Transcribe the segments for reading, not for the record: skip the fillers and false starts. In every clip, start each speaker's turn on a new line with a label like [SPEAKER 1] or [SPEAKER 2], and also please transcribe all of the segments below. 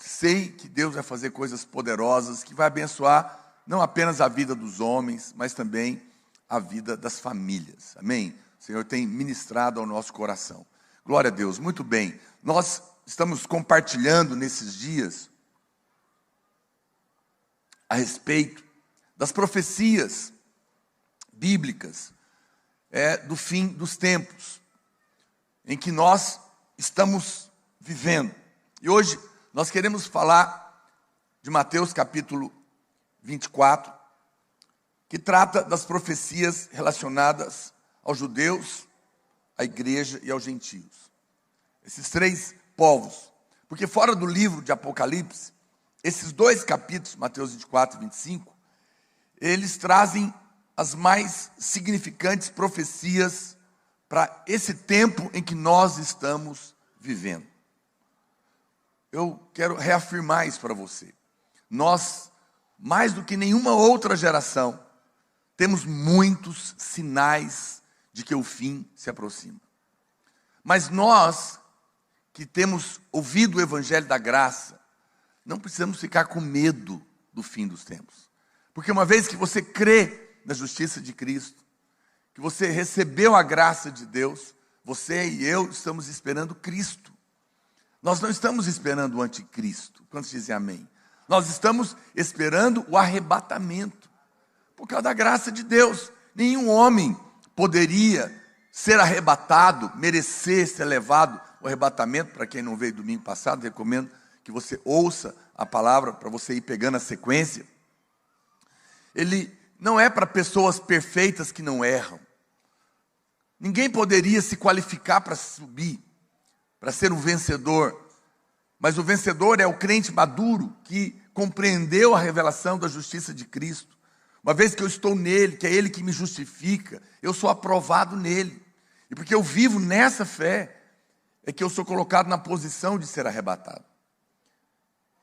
[SPEAKER 1] sei que Deus vai fazer coisas poderosas, que vai abençoar não apenas a vida dos homens, mas também a vida das famílias. Amém? O Senhor tem ministrado ao nosso coração. Glória a Deus. Muito bem. Nós estamos compartilhando nesses dias a respeito das profecias bíblicas do fim dos tempos, em que nós estamos vivendo. E hoje nós queremos falar de Mateus capítulo 24, que trata das profecias relacionadas aos judeus, à igreja e aos gentios. Esses três povos. Porque fora do livro de Apocalipse, esses dois capítulos, Mateus 24 e 25, eles trazem as mais significantes profecias para esse tempo em que nós estamos vivendo. Eu quero reafirmar isso para você. Nós, mais do que nenhuma outra geração, temos muitos sinais de que o fim se aproxima. Mas nós, que temos ouvido o Evangelho da Graça, não precisamos ficar com medo do fim dos tempos. Porque uma vez que você crê na justiça de Cristo, que você recebeu a graça de Deus, você e eu estamos esperando Cristo. Nós não estamos esperando o anticristo. Quantos dizem amém? Nós estamos esperando o arrebatamento. Por causa da graça de Deus. Nenhum homem poderia ser arrebatado, merecer ser levado ao arrebatamento. Para quem não veio domingo passado, recomendo que você ouça a palavra para você ir pegando a sequência. Ele não é para pessoas perfeitas que não erram. Ninguém poderia se qualificar para subir, para ser um vencedor. Mas o vencedor é o crente maduro que compreendeu a revelação da justiça de Cristo. Uma vez que eu estou nele, que é ele que me justifica, eu sou aprovado nele. E porque eu vivo nessa fé, é que eu sou colocado na posição de ser arrebatado.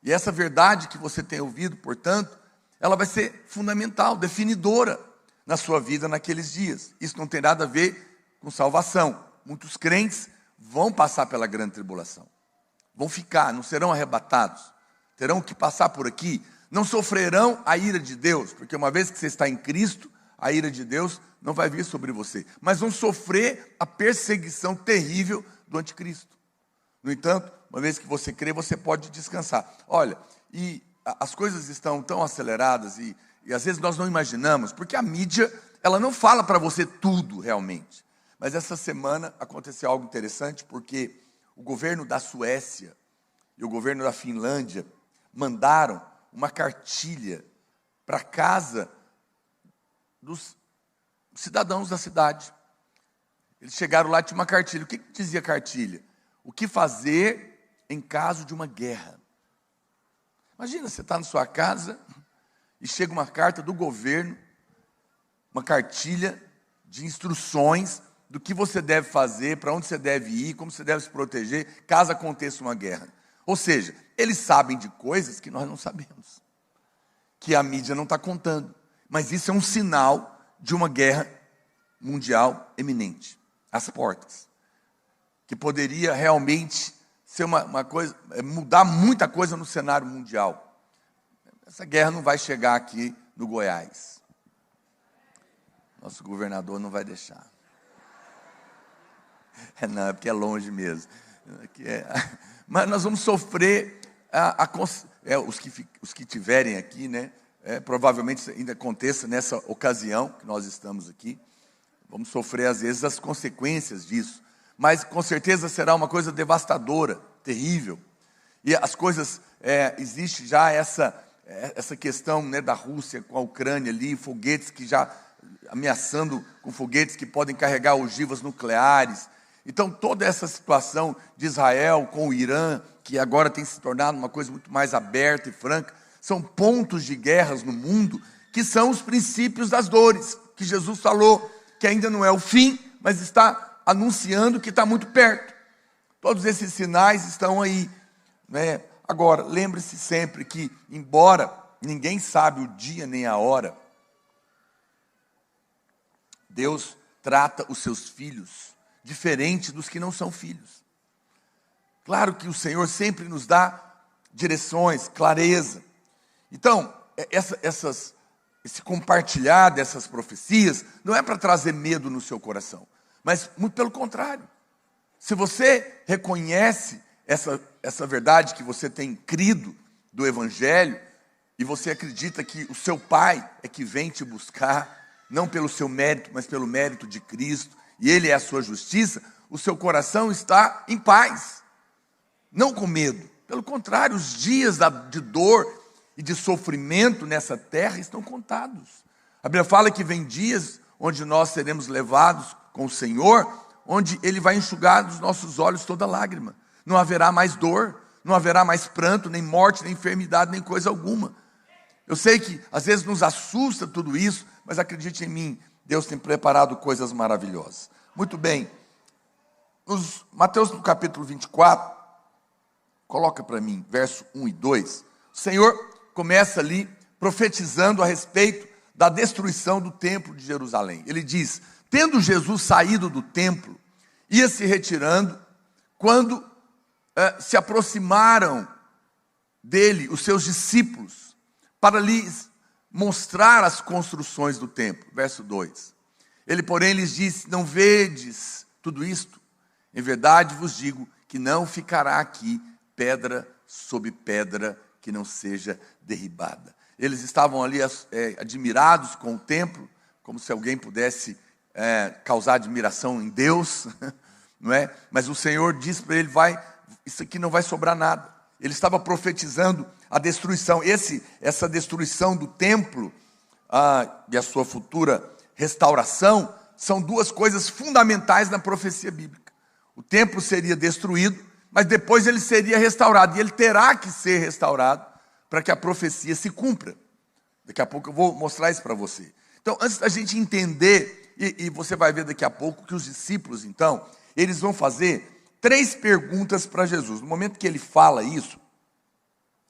[SPEAKER 1] E essa verdade que você tem ouvido, portanto, ela vai ser fundamental, definidora na sua vida naqueles dias. Isso não tem nada a ver com salvação. Muitos crentes vão passar pela grande tribulação. Vão ficar, não serão arrebatados. Terão que passar por aqui. Não sofrerão a ira de Deus, porque uma vez que você está em Cristo, a ira de Deus não vai vir sobre você. Mas vão sofrer a perseguição terrível do anticristo. No entanto, uma vez que você crê, você pode descansar. Olha, e as coisas estão tão aceleradas e às vezes nós não imaginamos, porque a mídia, ela não fala para você tudo realmente. Mas essa semana aconteceu algo interessante, porque o governo da Suécia e o governo da Finlândia mandaram uma cartilha para casa dos cidadãos da cidade. Eles chegaram lá e tinha uma cartilha. O que dizia a cartilha? O que fazer em caso de uma guerra? Imagina, você está na sua casa e chega uma carta do governo, uma cartilha de instruções do que você deve fazer, para onde você deve ir, como você deve se proteger, caso aconteça uma guerra. Ou seja, eles sabem de coisas que nós não sabemos, que a mídia não está contando. Mas isso é um sinal de uma guerra mundial eminente, às portas, que poderia realmente ser uma coisa, mudar muita coisa no cenário mundial. Essa guerra não vai chegar aqui no Goiás. Nosso governador não vai deixar. Não, é porque é longe mesmo. Mas nós vamos sofrer, os que tiverem aqui, né? Provavelmente ainda aconteça nessa ocasião que nós estamos aqui. Vamos sofrer, às vezes, as consequências disso. Mas, com certeza, será uma coisa devastadora, terrível. E as coisas, existe já essa questão, né, da Rússia com a Ucrânia ali, foguetes que já ameaçando com foguetes que podem carregar ogivas nucleares. Então, toda essa situação de Israel com o Irã, que agora tem se tornado uma coisa muito mais aberta e franca, são pontos de guerras no mundo que são os princípios das dores, que Jesus falou, que ainda não é o fim, mas está anunciando que está muito perto. Todos esses sinais estão aí, né? Agora, lembre-se sempre que, embora ninguém sabe o dia nem a hora, Deus trata os seus filhos diferente dos que não são filhos. Claro que o Senhor sempre nos dá direções, clareza. Então, esse compartilhar dessas profecias não é para trazer medo no seu coração, mas muito pelo contrário. Se você reconhece essa verdade que você tem crido do Evangelho, e você acredita que o seu Pai é que vem te buscar, não pelo seu mérito, mas pelo mérito de Cristo, e Ele é a sua justiça, o seu coração está em paz, não com medo. Pelo contrário, os dias de dor e de sofrimento nessa terra estão contados. A Bíblia fala que vem dias onde nós seremos levados com o Senhor, onde Ele vai enxugar dos nossos olhos toda lágrima. Não haverá mais dor, não haverá mais pranto, nem morte, nem enfermidade, nem coisa alguma. Eu sei que às vezes nos assusta tudo isso, mas acredite em mim, Deus tem preparado coisas maravilhosas. Muito bem, Mateus no capítulo 24, coloca para mim, verso 1 e 2, o Senhor começa ali profetizando a respeito da destruição do templo de Jerusalém. Ele diz: tendo Jesus saído do templo, ia se retirando, quando se aproximaram dele os seus discípulos, para lhes mostrar as construções do templo. Verso 2. Ele, porém, lhes disse: não vedes tudo isto? Em verdade vos digo que não ficará aqui pedra sobre pedra que não seja derribada. Eles estavam ali admirados com o templo, como se alguém pudesse causar admiração em Deus, não é? Mas o Senhor disse para ele: isso aqui não vai sobrar nada. Ele estava profetizando a destruição. Essa destruição do templo e a sua futura restauração são duas coisas fundamentais na profecia bíblica. O templo seria destruído, mas depois ele seria restaurado. E ele terá que ser restaurado para que a profecia se cumpra. Daqui a pouco eu vou mostrar isso para você. Então, antes da gente entender, e você vai ver daqui a pouco que os discípulos, então, eles vão fazer 3 perguntas para Jesus. No momento que ele fala isso,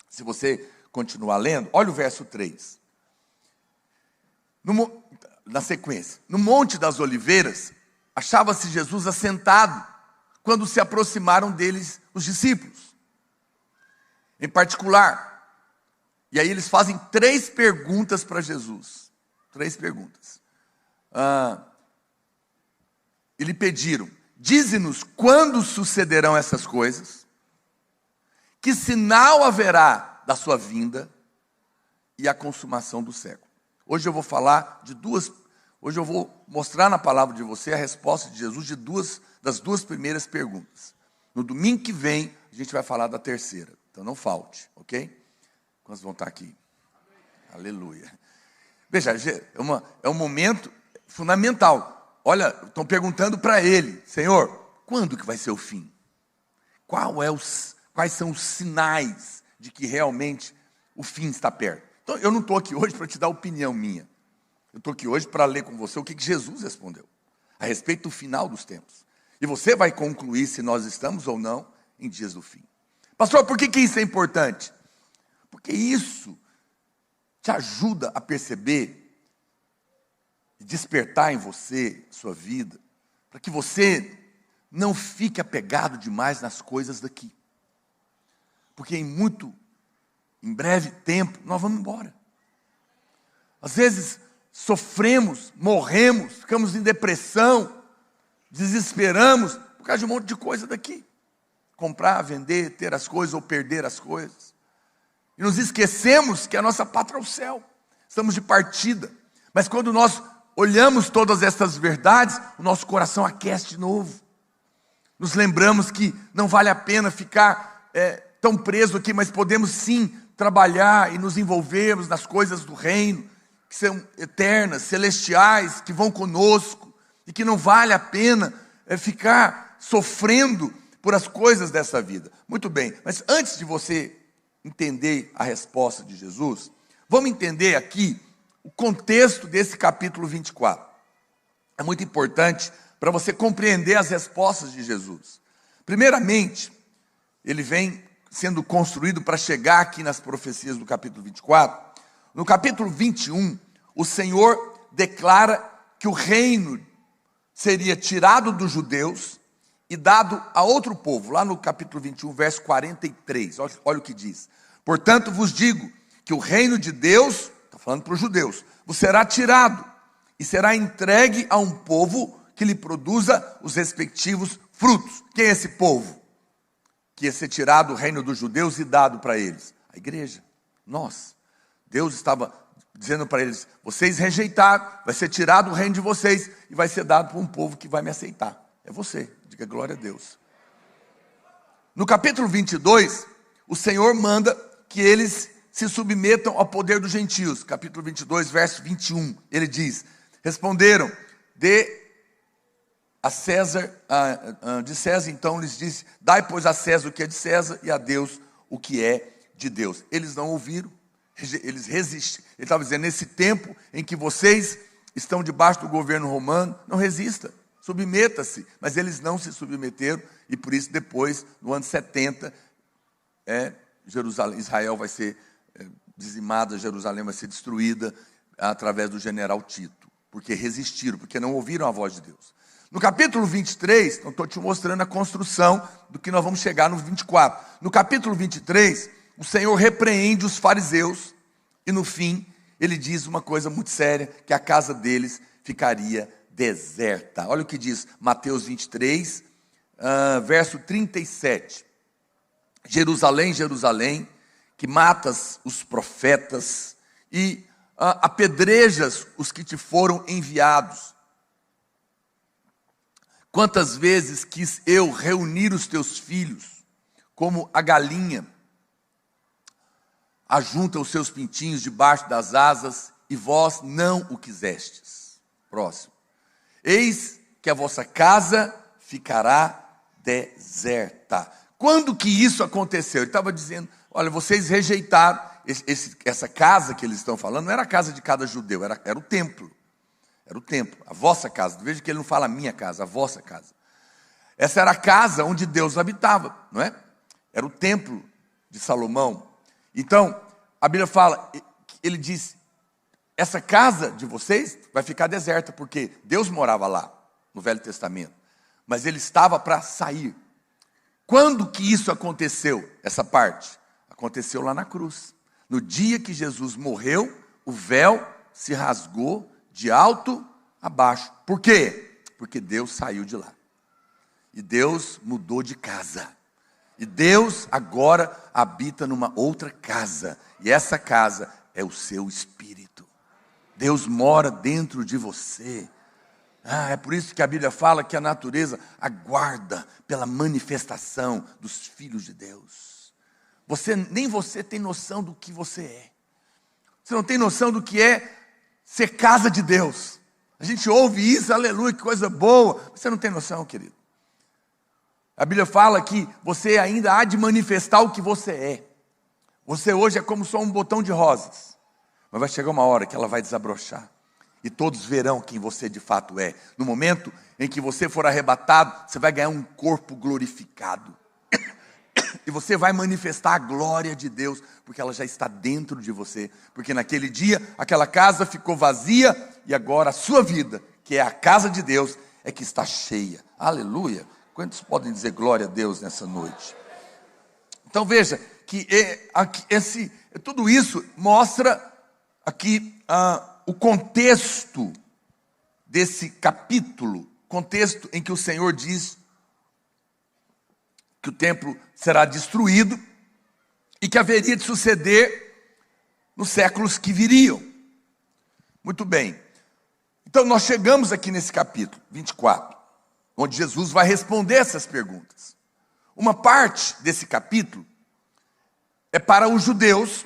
[SPEAKER 1] se você continuar lendo, olha o verso 3. Na sequência: no Monte das Oliveiras, achava-se Jesus assentado, quando se aproximaram deles os discípulos. Em particular, e aí eles fazem 3 perguntas para Jesus. 3 perguntas. E lhe pediram: dize-nos quando sucederão essas coisas, que sinal haverá da sua vinda e a consumação do século. Hoje eu vou falar hoje eu vou mostrar na palavra de você a resposta de Jesus das duas primeiras perguntas. No domingo que vem, a gente vai falar da terceira, então não falte, ok? Quantos vão estar aqui? Aleluia. Veja, é um momento fundamental. Olha, estão perguntando para ele: Senhor, quando que vai ser o fim? Quais são os sinais de que realmente o fim está perto? Então, eu não estou aqui hoje para te dar opinião minha. Eu estou aqui hoje para ler com você o que Jesus respondeu a respeito do final dos tempos. E você vai concluir se nós estamos ou não em dias do fim. Pastor, por que isso é importante? Porque isso te ajuda a perceber e despertar em você, sua vida, para que você não fique apegado demais nas coisas daqui. Porque em breve tempo, nós vamos embora. Às vezes, sofremos, morremos, ficamos em depressão, desesperamos, por causa de um monte de coisa daqui. Comprar, vender, ter as coisas ou perder as coisas. E nos esquecemos que a nossa pátria é o céu. Estamos de partida. Mas quando nós olhamos todas essas verdades, o nosso coração aquece de novo. Nos lembramos que não vale a pena ficar tão preso aqui, mas podemos sim trabalhar e nos envolvermos nas coisas do reino, que são eternas, celestiais, que vão conosco, e que não vale a pena ficar sofrendo por as coisas dessa vida. Muito bem, mas antes de você entender a resposta de Jesus, vamos entender aqui o contexto desse capítulo 24. É muito importante para você compreender as respostas de Jesus. Primeiramente, ele vem sendo construído para chegar aqui nas profecias do capítulo 24. No capítulo 21, o Senhor declara que o reino seria tirado dos judeus e dado a outro povo. Lá no capítulo 21, verso 43, olha o que diz. Portanto vos digo que o reino de Deus, está falando para os judeus, vos será tirado e será entregue a um povo que lhe produza os respectivos frutos. Quem é esse povo? Que ia ser tirado do reino dos judeus e dado para eles? A igreja, nós. Deus estava dizendo para eles, vocês rejeitaram, vai ser tirado o reino de vocês e vai ser dado para um povo que vai me aceitar. É você, diga glória a Deus. No capítulo 22, o Senhor manda que eles se submetam ao poder dos gentios. Capítulo 22, verso 21, ele diz, responderam, de César então lhes disse, dai pois a César o que é de César e a Deus o que é de Deus. Eles não ouviram, eles resistem. Ele estava dizendo, nesse tempo em que vocês estão debaixo do governo romano, não resista, submeta-se. Mas eles não se submeteram e por isso depois, no ano 70, Israel vai ser dizimada, Jerusalém vai ser destruída através do general Tito, porque resistiram, porque não ouviram a voz de Deus. No capítulo 23, eu estou te mostrando a construção do que nós vamos chegar no 24. No capítulo 23, o Senhor repreende os fariseus e no fim ele diz uma coisa muito séria, que a casa deles ficaria deserta. Olha o que diz Mateus 23, verso 37. Jerusalém, Jerusalém, que matas os profetas e apedrejas os que te foram enviados. Quantas vezes quis eu reunir os teus filhos, como a galinha ajunta os seus pintinhos debaixo das asas, e vós não o quisestes. Próximo. Eis que a vossa casa ficará deserta. Quando que isso aconteceu? Ele estava dizendo, olha, vocês rejeitaram, essa casa que eles estão falando, não era a casa de cada judeu, era o templo. Era o templo, a vossa casa. Veja que ele não fala a minha casa, a vossa casa. Essa era a casa onde Deus habitava, não é? Era o templo de Salomão. Então, a Bíblia fala, ele diz, essa casa de vocês vai ficar deserta, porque Deus morava lá, no Velho Testamento. Mas ele estava para sair. Quando que isso aconteceu, essa parte? Aconteceu lá na cruz. No dia que Jesus morreu, o véu se rasgou de alto a baixo. Por quê? Porque Deus saiu de lá. E Deus mudou de casa. E Deus agora habita numa outra casa. E essa casa é o seu espírito. Deus mora dentro de você. É por isso que a Bíblia fala que a natureza aguarda pela manifestação dos filhos de Deus. Nem você tem noção do que você é. Você não tem noção do que é ser casa de Deus. A gente ouve isso, aleluia, que coisa boa. Você não tem noção, querido. A Bíblia fala que você ainda há de manifestar o que você é. Você hoje é como só um botão de rosas. Mas vai chegar uma hora que ela vai desabrochar. E todos verão quem você de fato é. No momento em que você for arrebatado, você vai ganhar um corpo glorificado. E você vai manifestar a glória de Deus, porque ela já está dentro de você. Porque naquele dia, aquela casa ficou vazia, e agora a sua vida, que é a casa de Deus, é que está cheia. Aleluia! Quantos podem dizer glória a Deus nessa noite? Então veja, que tudo isso mostra aqui o contexto desse capítulo, contexto em que o Senhor diz que o templo será destruído e que haveria de suceder nos séculos que viriam. Muito bem. Então nós chegamos aqui nesse capítulo 24, onde Jesus vai responder essas perguntas. Uma parte desse capítulo é para os judeus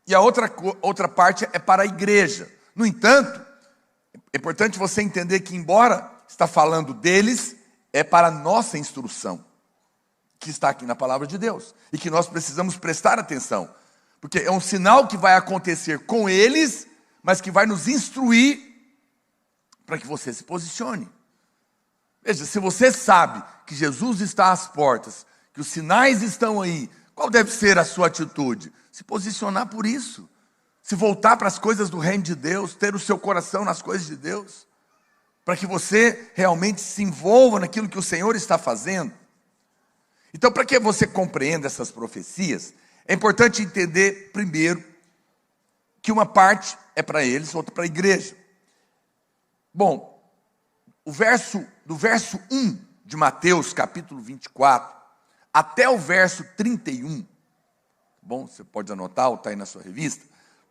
[SPEAKER 1] e a outra parte é para a igreja. No entanto, é importante você entender que, embora está falando deles, é para a nossa instrução, que está aqui na palavra de Deus, e que nós precisamos prestar atenção, porque é um sinal que vai acontecer com eles, mas que vai nos instruir para que você se posicione. Veja, se você sabe que Jesus está às portas, que os sinais estão aí, qual deve ser a sua atitude? Se posicionar por isso, se voltar para as coisas do reino de Deus, ter o seu coração nas coisas de Deus. para que você realmente se envolva naquilo que o Senhor está fazendo. Então, para que você compreenda essas profecias, é importante entender primeiro que uma parte é para eles, outra para a igreja. Bom, do verso 1 de Mateus, capítulo 24, até o verso 31, bom, você pode anotar ou está aí na sua revista,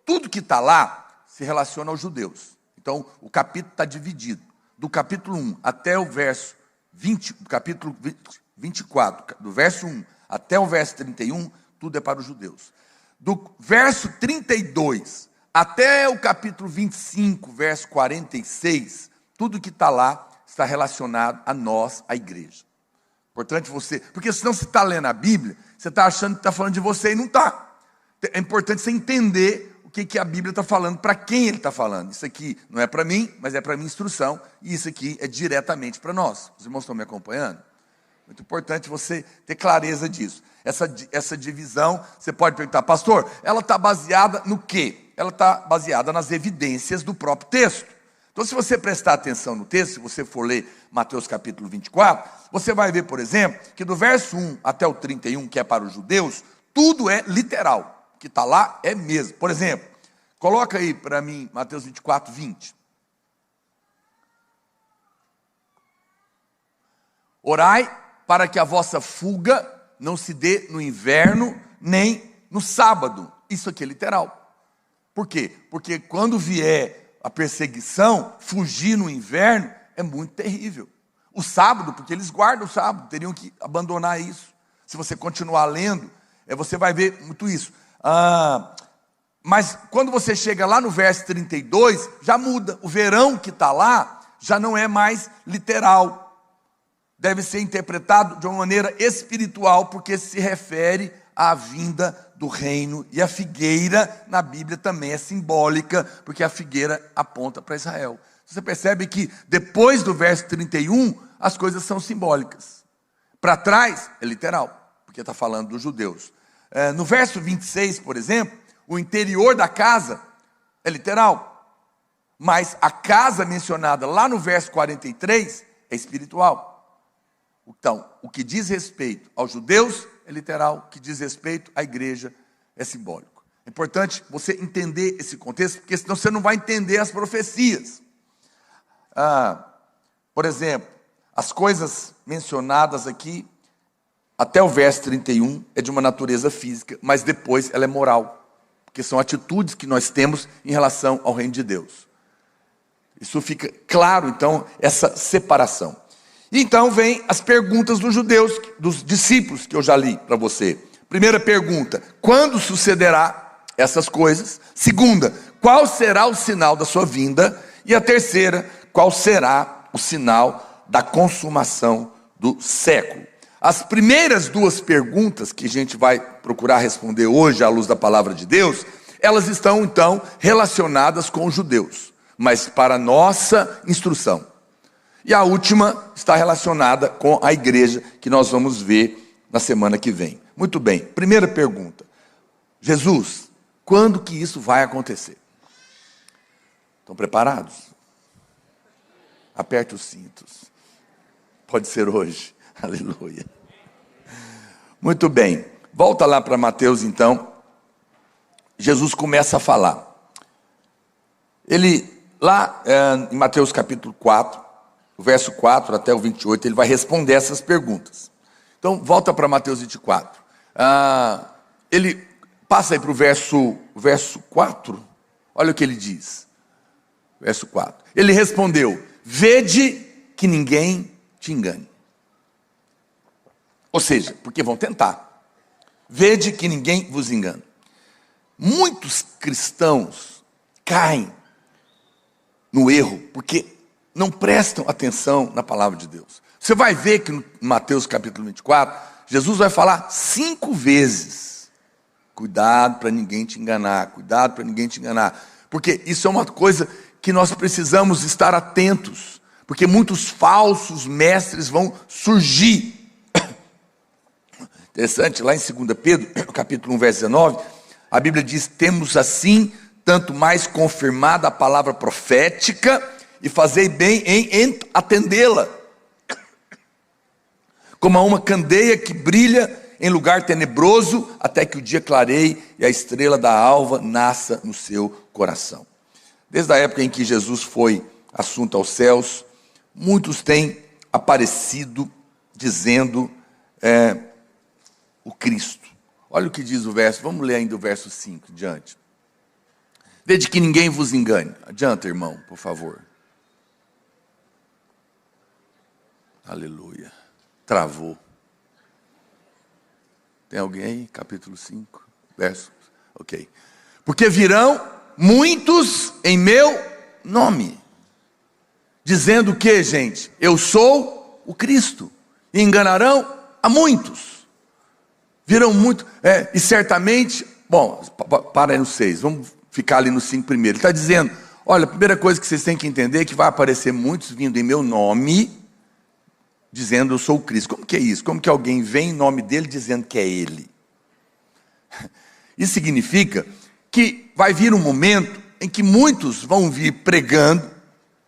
[SPEAKER 1] tudo que está lá se relaciona aos judeus. Então, o capítulo está dividido. Do capítulo 1 até o verso 20, do capítulo 24, do verso 1 até o verso 31, tudo é para os judeus. Do verso 32 até o capítulo 25, verso 46, tudo que está lá está relacionado a nós, a igreja. Importante você, porque senão você está lendo a Bíblia, você está achando que está falando de você e não está. É importante você entender o que a Bíblia está falando, para quem ele está falando. Isso aqui não é para mim, mas é para minha instrução, e isso aqui é diretamente para nós. Os irmãos estão me acompanhando? Muito importante você ter clareza disso. Essa divisão, você pode perguntar, pastor, ela está baseada no quê? Ela está baseada nas evidências do próprio texto. Então, se você prestar atenção no texto, se você for ler Mateus capítulo 24, você vai ver, por exemplo, que do verso 1 até o 31, que é para os judeus, tudo é literal. O que está lá é mesmo. Por exemplo, coloca aí para mim Mateus 24, 20. Orai para que a vossa fuga não se dê no inverno, nem no sábado. Isso aqui é literal. Por quê? Porque quando vier a perseguição, fugir no inverno é muito terrível. O sábado, porque eles guardam o sábado, teriam que abandonar isso. Se você continuar lendo, você vai ver muito isso. Mas quando você chega lá no verso 32, já muda. O verão que está lá já não é mais literal. Deve ser interpretado de uma maneira espiritual, porque se refere à vinda do reino. E a figueira na Bíblia também é simbólica, porque a figueira aponta para Israel. Você percebe que depois do verso 31, as coisas são simbólicas. Para trás é literal, porque está falando dos judeus. No verso 26, por exemplo, o interior da casa é literal. Mas a casa mencionada lá no verso 43 é espiritual. Então, o que diz respeito aos judeus é literal, o que diz respeito à igreja é simbólico. É importante você entender esse contexto, porque senão você não vai entender as profecias. Por exemplo, as coisas mencionadas aqui, até o verso 31, é de uma natureza física, mas depois ela é moral, porque são atitudes que nós temos em relação ao reino de Deus. Isso fica claro, então, essa separação. Então vem as perguntas dos judeus, dos discípulos, que eu já li para você. Primeira pergunta, quando sucederá essas coisas? Segunda, qual será o sinal da sua vinda? E a terceira, qual será o sinal da consumação do século? As primeiras duas perguntas que a gente vai procurar responder hoje à luz da palavra de Deus, elas estão então relacionadas com os judeus, mas para nossa instrução. E a última está relacionada com a igreja, que nós vamos ver na semana que vem. Muito bem, primeira pergunta. Jesus, quando que isso vai acontecer? Estão preparados? Aperte os cintos. Pode ser hoje. Aleluia. Muito bem, volta lá para Mateus então. Jesus começa a falar. Ele, lá em Mateus capítulo 4, o verso 4 até o 28, ele vai responder essas perguntas. Então, volta para Mateus 24. Ele passa aí para o verso 4. Olha o que ele diz. Verso 4. Ele respondeu, vede que ninguém te engane. Ou seja, porque vão tentar. Vede que ninguém vos engane. Muitos cristãos caem no erro, porque não prestam atenção na palavra de Deus. Você vai ver que no Mateus capítulo 24, Jesus vai falar 5 vezes. Cuidado para ninguém te enganar, cuidado para ninguém te enganar. Porque isso é uma coisa que nós precisamos estar atentos. Porque muitos falsos mestres vão surgir. Interessante, lá em 2 Pedro, capítulo 1, verso 19, a Bíblia diz, temos assim, tanto mais confirmada a palavra profética, e fazei bem em atendê-la, como a uma candeia que brilha em lugar tenebroso, até que o dia clareie e a estrela da alva nasça no seu coração. Desde a época em que Jesus foi assunto aos céus, muitos têm aparecido dizendo o Cristo. Olha o que diz o verso, vamos ler ainda o verso 5 diante. Desde que ninguém vos engane. Adianta, irmão, por favor. Aleluia. Travou. Tem alguém aí? Capítulo 5, verso. Ok. Porque virão muitos em meu nome, dizendo que, gente, eu sou o Cristo, e enganarão a muitos. Virão muitos, e certamente, bom, para aí no 6, vamos ficar ali no 5 primeiro. Ele está dizendo, olha, a primeira coisa que vocês têm que entender é que vai aparecer muitos vindo em meu nome, dizendo eu sou o Cristo. Como que é isso? Como que alguém vem em nome dele dizendo que é ele? Isso significa que vai vir um momento em que muitos vão vir pregando,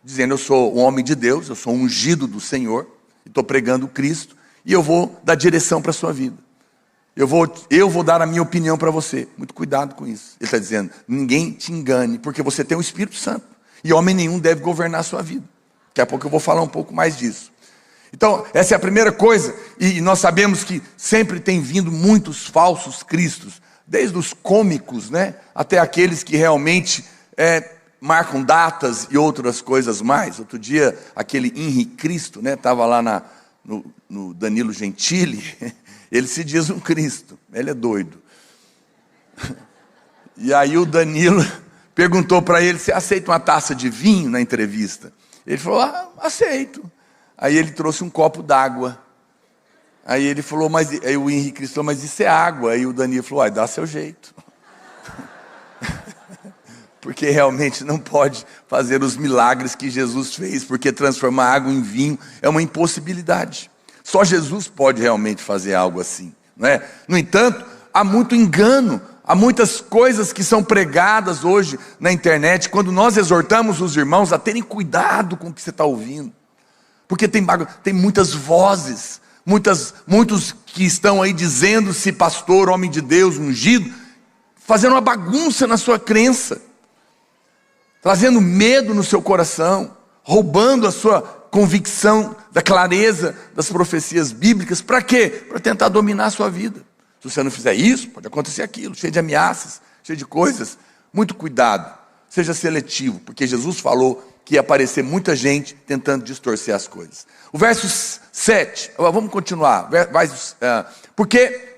[SPEAKER 1] dizendo eu sou um homem de Deus, eu sou ungido do Senhor, estou pregando o Cristo, e eu vou dar direção para a sua vida. Eu vou dar a minha opinião para você. Muito cuidado com isso. Ele está dizendo, ninguém te engane, porque você tem o Espírito Santo, e homem nenhum deve governar a sua vida. Daqui a pouco eu vou falar um pouco mais disso. Então, essa é a primeira coisa, e nós sabemos que sempre tem vindo muitos falsos cristos, desde os cômicos, né, até aqueles que realmente marcam datas e outras coisas mais. Outro dia, aquele Henrique Cristo, né, estava lá no Danilo Gentili, ele se diz um Cristo, ele é doido. E aí o Danilo perguntou para ele, você aceita uma taça de vinho na entrevista? Ele falou, aceito. Aí ele trouxe um copo d'água. Aí ele falou, aí o Henrique Cristo falou, mas isso é água. Aí o Danilo falou, dá seu jeito. Porque realmente não pode fazer os milagres que Jesus fez, porque transformar água em vinho é uma impossibilidade. Só Jesus pode realmente fazer algo assim, não é? No entanto, há muito engano, há muitas coisas que são pregadas hoje na internet, quando nós exortamos os irmãos a terem cuidado com o que você está ouvindo. Porque tem muitas vozes, muitos que estão aí dizendo-se pastor, homem de Deus, ungido, fazendo uma bagunça na sua crença, trazendo medo no seu coração, roubando a sua convicção da clareza das profecias bíblicas. Para quê? Para tentar dominar a sua vida. Se você não fizer isso, pode acontecer aquilo, cheio de ameaças, cheio de coisas. Muito cuidado, seja seletivo, porque Jesus falou que ia aparecer muita gente tentando distorcer as coisas. O verso 7, vamos continuar. Porque,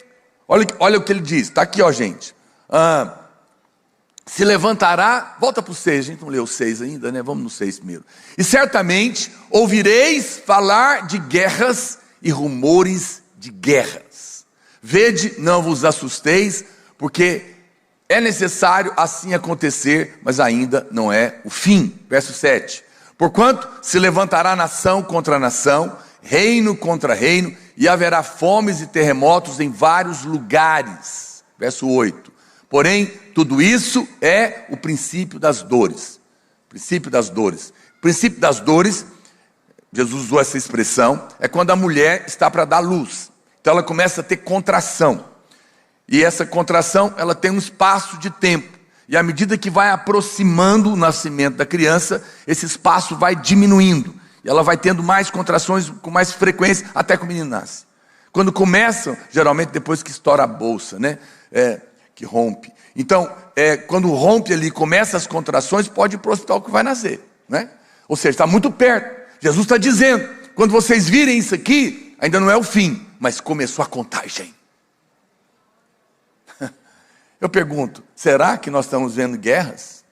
[SPEAKER 1] olha o que ele diz, está aqui, gente. Se levantará, volta para o 6, a gente não leu o 6 ainda, né? Vamos no 6 primeiro. E certamente ouvireis falar de guerras e rumores de guerras. Vede, não vos assusteis, porque é necessário assim acontecer, mas ainda não é o fim. Verso 7. Porquanto se levantará nação contra nação, reino contra reino, e haverá fomes e terremotos em vários lugares. Verso 8. Porém, tudo isso é o princípio das dores. Princípio das dores. Princípio das dores, Jesus usou essa expressão, é quando a mulher está para dar luz. Então ela começa a ter contração. E essa contração, ela tem um espaço de tempo. E à medida que vai aproximando o nascimento da criança, esse espaço vai diminuindo. E ela vai tendo mais contrações com mais frequência, até que o menino nasce. Quando começam, geralmente depois que estoura a bolsa, né? Que rompe. Então, quando rompe ali, começa as contrações, pode ir para o hospital que vai nascer, né? Ou seja, está muito perto. Jesus está dizendo, quando vocês virem isso aqui, ainda não é o fim, mas começou a contagem. Eu pergunto, será que nós estamos vendo guerras?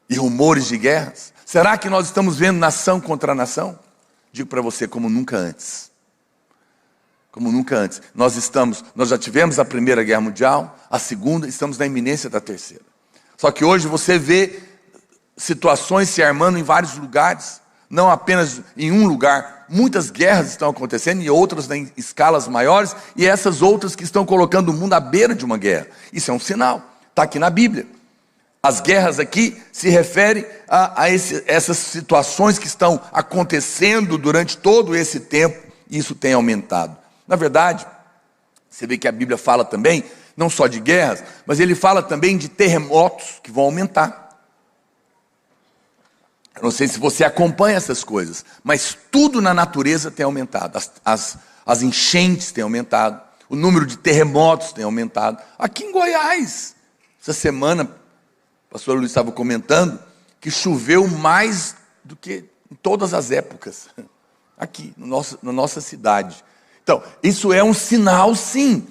[SPEAKER 1] E rumores de guerras? Será que nós estamos vendo nação contra nação? Digo para você, como nunca antes. Como nunca antes. Nós já tivemos a Primeira Guerra Mundial, a Segunda, estamos na iminência da Terceira. Só que hoje você vê situações se armando em vários lugares, não apenas em um lugar. Muitas guerras estão acontecendo e outras em escalas maiores, e essas outras que estão colocando o mundo à beira de uma guerra. Isso é um sinal, está aqui na Bíblia. As guerras aqui se referem a essas situações que estão acontecendo durante todo esse tempo, e isso tem aumentado. Na verdade, você vê que a Bíblia fala também, não só de guerras, mas ele fala também de terremotos que vão aumentar. Eu não sei se você acompanha essas coisas, mas tudo na natureza tem aumentado. As enchentes têm aumentado, o número de terremotos tem aumentado. Aqui em Goiás, essa semana, o pastor Luiz estava comentando que choveu mais do que em todas as épocas, aqui na nossa cidade. Então, isso é um sinal, sim.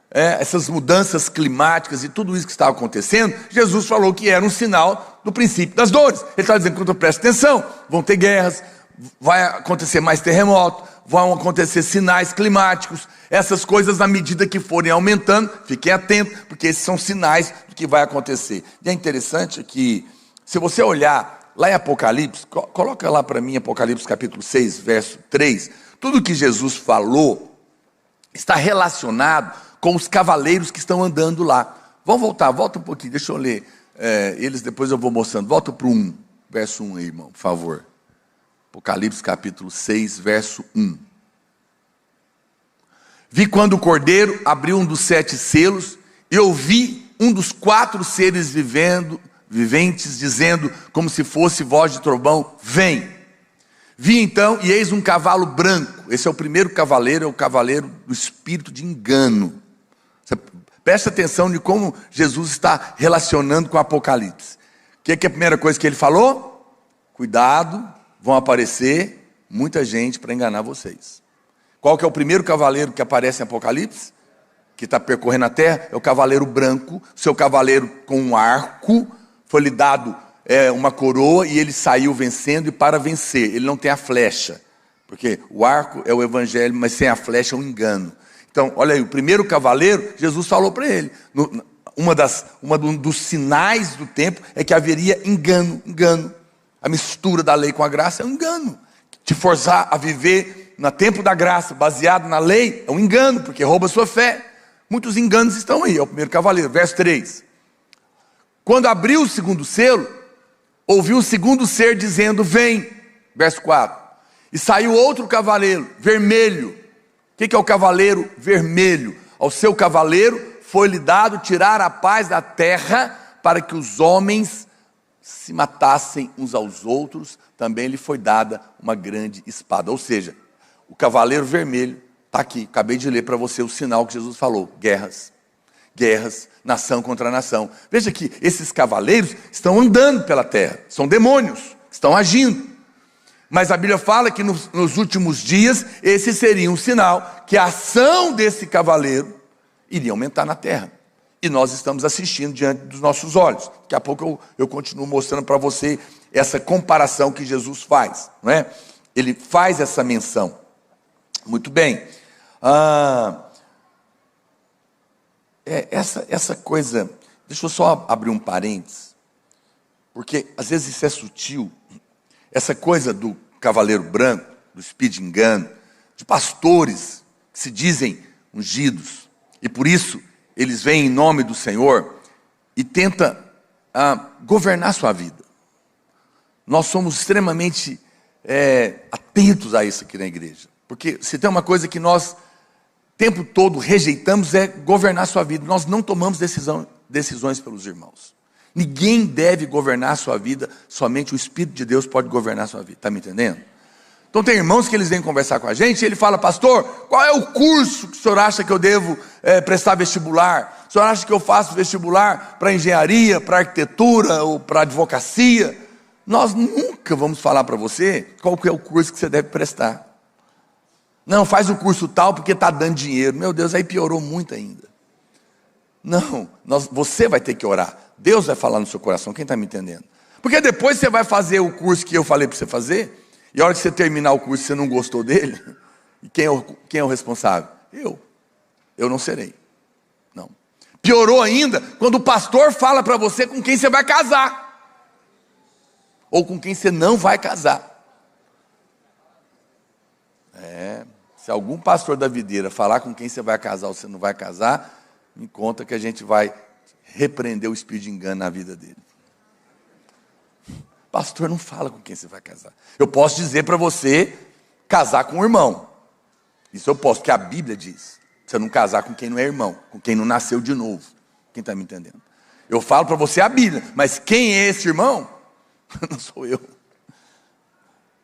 [SPEAKER 1] Essas mudanças climáticas e tudo isso que está acontecendo, Jesus falou que era um sinal do princípio das dores. Ele está dizendo que, preste atenção, vão ter guerras, vai acontecer mais terremotos, vão acontecer sinais climáticos, essas coisas, à medida que forem aumentando, fiquem atentos, porque esses são sinais do que vai acontecer. E é interessante que, se você olhar lá em Apocalipse, coloca lá para mim Apocalipse capítulo 6, verso 3, tudo que Jesus falou está relacionado com os cavaleiros que estão andando lá. Vamos voltar, volta um pouquinho, deixa eu ler. Eles depois eu vou mostrando. Volta para o 1, verso 1 aí, irmão, por favor. Apocalipse capítulo 6, verso 1. Vi quando o Cordeiro abriu um dos 7 selos, e ouvi um dos 4 seres viventes, dizendo, como se fosse voz de trovão, vem. Vi então, e eis um cavalo branco. Esse é o primeiro cavaleiro, é o cavaleiro do espírito de engano. Você presta atenção de como Jesus está relacionando com o Apocalipse. O que é a primeira coisa que ele falou? Cuidado, vão aparecer muita gente para enganar vocês. Qual que é o primeiro cavaleiro que aparece em Apocalipse? Que está percorrendo a terra? É o cavaleiro branco, seu cavaleiro com um arco, foi lhe dado uma coroa e ele saiu vencendo, e para vencer, ele não tem a flecha, porque o arco é o evangelho, mas sem a flecha é um engano. Então, olha aí, o primeiro cavaleiro, Jesus falou para ele, um dos sinais do tempo é que haveria engano. A mistura da lei com a graça é um engano. Te forçar a viver no tempo da graça, baseado na lei, é um engano, porque rouba a sua fé. Muitos enganos estão aí, é o primeiro cavaleiro, verso 3. Quando abriu o segundo selo, ouviu o segundo ser dizendo, vem, verso 4. E saiu outro cavaleiro, vermelho. O que é o cavaleiro vermelho? Ao seu cavaleiro foi-lhe dado tirar a paz da terra, para que os homens se matassem uns aos outros. Também lhe foi dada uma grande espada. Ou seja, o cavaleiro vermelho está aqui. Acabei de ler para você o sinal que Jesus falou. Guerras, nação contra nação. Veja que esses cavaleiros estão andando pela terra. São demônios, estão agindo. Mas a Bíblia fala que nos últimos dias, esse seria um sinal que a ação desse cavaleiro iria aumentar na terra. E nós estamos assistindo diante dos nossos olhos. Daqui a pouco eu continuo mostrando para você essa comparação que Jesus faz, não é? Ele faz essa menção. Muito bem. Essa coisa, deixa eu só abrir um parênteses, porque às vezes isso é sutil. Essa coisa do cavaleiro branco, do espírito de engano, de pastores que se dizem ungidos, e por isso eles vêm em nome do Senhor e tentam governar sua vida. Nós somos extremamente atentos a isso aqui na igreja, porque se tem uma coisa que nós o tempo todo rejeitamos é governar sua vida. Nós não tomamos decisões pelos irmãos. Ninguém deve governar a sua vida, somente o Espírito de Deus pode governar a sua vida. Está me entendendo? Então tem irmãos que eles vêm conversar com a gente, e ele fala, pastor, qual é o curso que o senhor acha que eu devo prestar vestibular? O senhor acha que eu faço vestibular para engenharia, para arquitetura ou para advocacia? Nós nunca vamos falar para você qual que é o curso que você deve prestar. Não, faz o curso tal porque está dando dinheiro. Meu Deus, aí piorou muito ainda. Não, você vai ter que orar. Deus vai falar no seu coração, quem está me entendendo? Porque depois você vai fazer o curso que eu falei para você fazer, e a hora que você terminar o curso você não gostou dele, e quem é o responsável? Eu não serei. Não. Piorou ainda quando o pastor fala para você com quem você vai casar, ou com quem você não vai casar. Se algum pastor da videira falar com quem você vai casar ou você não vai casar, me conta que a gente vai repreender o espírito de engano na vida dele. pastor não fala com quem você vai casar. Eu posso dizer para você casar com um irmão. Isso eu posso, porque a Bíblia diz. Você não casar com quem não é irmão, com quem não nasceu de novo. Quem está me entendendo? Eu falo para você a Bíblia, mas quem é esse irmão? Não sou eu.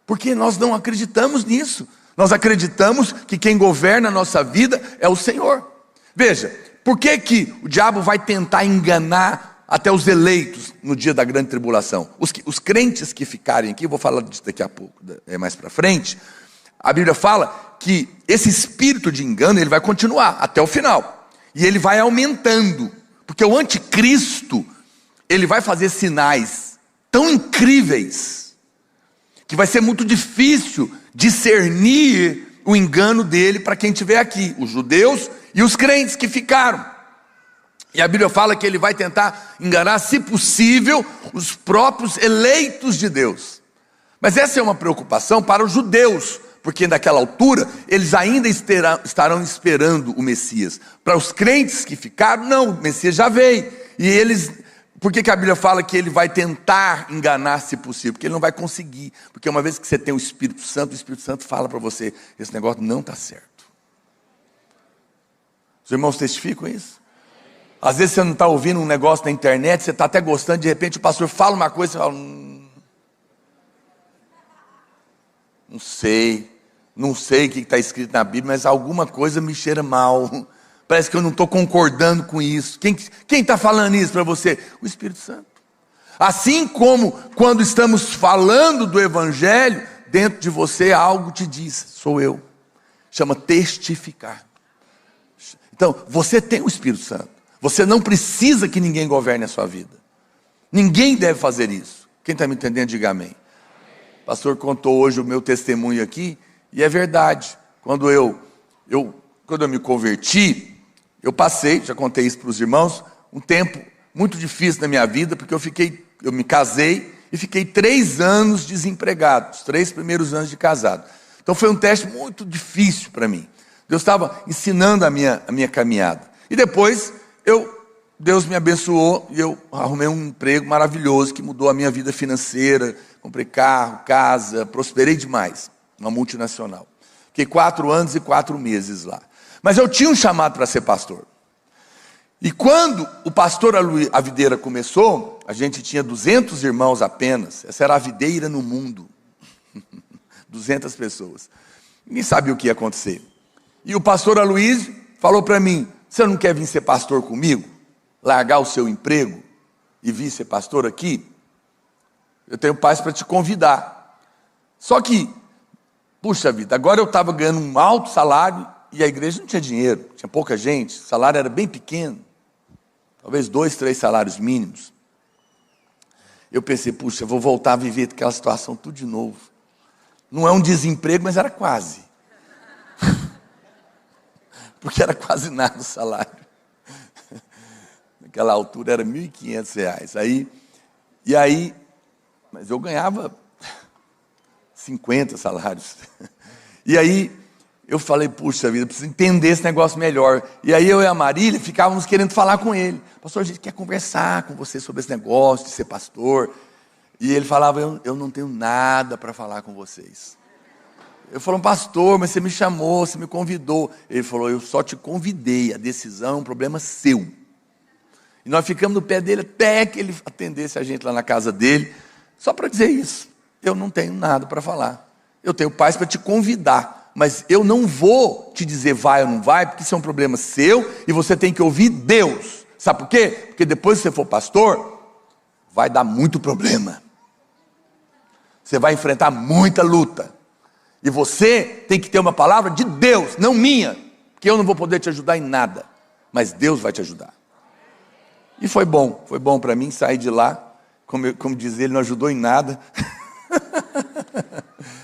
[SPEAKER 1] Porque nós não acreditamos nisso. Nós acreditamos que quem governa a nossa vida é o Senhor. Veja, por que o diabo vai tentar enganar até os eleitos no dia da grande tribulação? Os crentes que ficarem aqui, eu vou falar disso daqui a pouco, mais para frente. A Bíblia fala que esse espírito de engano, ele vai continuar até o final. E ele vai aumentando. Porque o anticristo, ele vai fazer sinais tão incríveis, que vai ser muito difícil discernir o engano dele para quem estiver aqui. Os judeus e os crentes que ficaram. E a Bíblia fala que ele vai tentar enganar, se possível, os próprios eleitos de Deus. Mas essa é uma preocupação para os judeus, porque naquela altura eles ainda estarão esperando o Messias. Para os crentes que ficaram, não, o Messias já veio. E eles, por que a Bíblia fala que ele vai tentar enganar se possível? Porque ele não vai conseguir. Porque uma vez que você tem o Espírito Santo fala para você, esse negócio não está certo. Os irmãos testificam isso? Às vezes você não está ouvindo um negócio na internet, você está até gostando, de repente o pastor fala uma coisa, você fala, não sei o que está escrito na Bíblia, mas alguma coisa me cheira mal. Parece que eu não estou concordando com isso. Quem está falando isso para você? O Espírito Santo. Assim como quando estamos falando do Evangelho, dentro de você algo te diz, sou eu. Chama testificar. Então, você tem o Espírito Santo. Você não precisa que ninguém governe a sua vida. Ninguém deve fazer isso. Quem está me entendendo, diga amém. O pastor contou hoje o meu testemunho aqui, e é verdade. Quando eu me converti, eu passei, já contei isso para os irmãos, um tempo muito difícil na minha vida, porque eu me casei e fiquei 3 anos desempregado, os 3 primeiros anos de casado. Então foi um teste muito difícil para mim. Deus estava ensinando a minha caminhada. E depois, Deus me abençoou e eu arrumei um emprego maravilhoso que mudou a minha vida financeira. Comprei carro, casa, prosperei demais. Uma multinacional. Fiquei 4 anos e 4 meses lá. Mas eu tinha um chamado para ser pastor. E quando o pastor a videira começou, a gente tinha 200 irmãos apenas. Essa era a videira no mundo. 200 pessoas. Ninguém sabia o que ia acontecer. E o pastor Aloysio falou para mim, você não quer vir ser pastor comigo? Largar o seu emprego e vir ser pastor aqui? Eu tenho paz para te convidar. Só que, puxa vida, agora eu estava ganhando um alto salário e a igreja não tinha dinheiro, tinha pouca gente, o salário era bem pequeno, talvez 2, 3 salários mínimos. Eu pensei, puxa, eu vou voltar a viver aquela situação tudo de novo. Não é um desemprego, mas era quase. Porque era quase nada o salário. Naquela altura era R$ 1.500. Mas eu ganhava 50 salários. E aí eu falei, puxa vida, preciso entender esse negócio melhor. E aí eu e a Marília ficávamos querendo falar com ele. Pastor, a gente quer conversar com você sobre esse negócio de ser pastor. E ele falava, eu não tenho nada para falar com vocês. Eu falei, pastor, mas você me chamou, você me convidou. Ele falou, eu só te convidei, a decisão é um problema seu. E nós ficamos no pé dele até que ele atendesse a gente lá na casa dele, só para dizer isso. Eu não tenho nada para falar. Eu tenho paz para te convidar, mas eu não vou te dizer vai ou não vai, porque isso é um problema seu e você tem que ouvir Deus. Sabe por quê? Porque depois que você for pastor, vai dar muito problema. Você vai enfrentar muita luta. E você tem que ter uma palavra de Deus, não minha, porque eu não vou poder te ajudar em nada, mas Deus vai te ajudar. E foi bom para mim sair de lá, como diz ele, não ajudou em nada.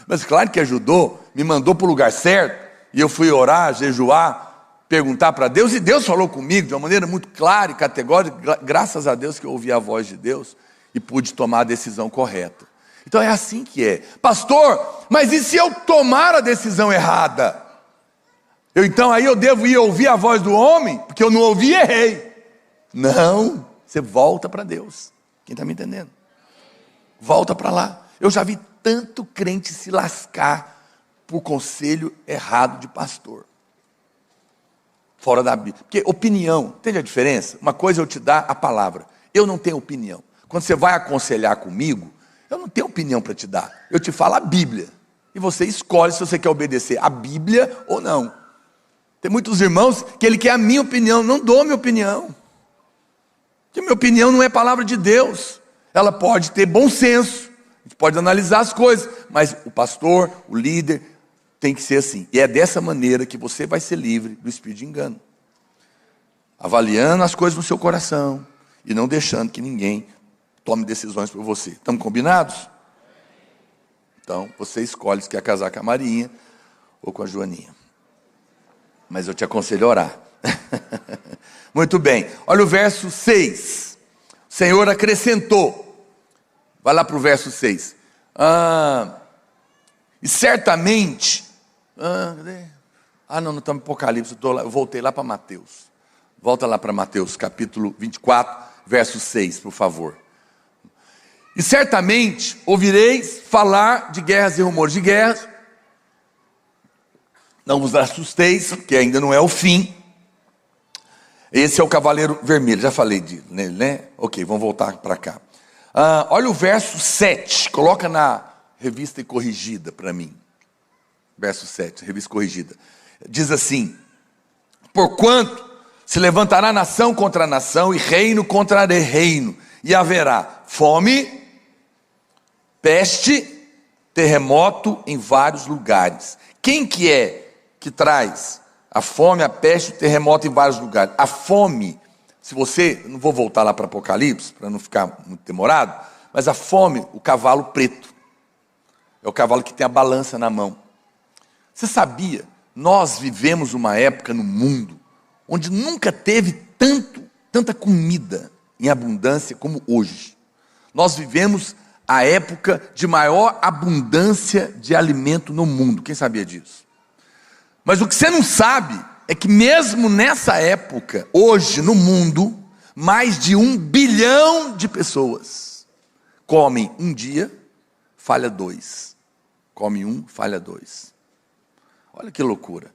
[SPEAKER 1] Mas claro que ajudou, me mandou para o lugar certo, e eu fui orar, jejuar, perguntar para Deus, e Deus falou comigo de uma maneira muito clara e categórica, graças a Deus que eu ouvi a voz de Deus, e pude tomar a decisão correta. Então é assim que é. Pastor, mas e se eu tomar a decisão errada? Então aí eu devo ir ouvir a voz do homem? Porque eu não ouvi e errei. Não, você volta para Deus. Quem está me entendendo? Volta para lá. Eu já vi tanto crente se lascar por conselho errado de pastor. Fora da Bíblia. Porque opinião, entende a diferença? Uma coisa é eu te dar a palavra. Eu não tenho opinião. Quando você vai aconselhar comigo, eu não tenho opinião para te dar. Eu te falo a Bíblia. E você escolhe se você quer obedecer a Bíblia ou não. Tem muitos irmãos que ele quer a minha opinião. Não dou minha opinião. Porque minha opinião não é palavra de Deus. Ela pode ter bom senso. A gente pode analisar as coisas. Mas o pastor, o líder, tem que ser assim. E é dessa maneira que você vai ser livre do espírito de engano. Avaliando as coisas no seu coração. E não deixando que ninguém tome decisões por você. Estamos combinados? Então, você escolhe se quer casar com a Marinha ou com a Joaninha. Mas eu te aconselho a orar. Muito bem. Olha o verso 6. O Senhor acrescentou. Vai lá para o verso 6. E certamente... não estamos em Apocalipse. Eu voltei lá para Mateus. Volta lá para Mateus, capítulo 24, verso 6, por favor. E certamente ouvireis falar de guerras e rumores de guerras. Não vos assusteis, que ainda não é o fim. Esse é o cavaleiro vermelho, já falei nele, né? Ok, vamos voltar para cá. Olha o verso 7, coloca na revista corrigida para mim. Verso 7, revista corrigida. Diz assim: porquanto se levantará nação contra nação e reino contra reino, e haverá fome, peste, terremoto em vários lugares. Quem que é que traz a fome, a peste, o terremoto em vários lugares? A fome, se você, não vou voltar lá para Apocalipse, para não ficar muito demorado, mas a fome, o cavalo preto, é o cavalo que tem a balança na mão. Você sabia, nós vivemos uma época no mundo, onde nunca teve tanta comida em abundância como hoje. Nós vivemos a época de maior abundância de alimento no mundo. Quem sabia disso? Mas o que você não sabe é que mesmo nessa época, hoje no mundo, mais de 1 bilhão de pessoas comem um dia, falha 2. Come um, falha 2. Olha que loucura.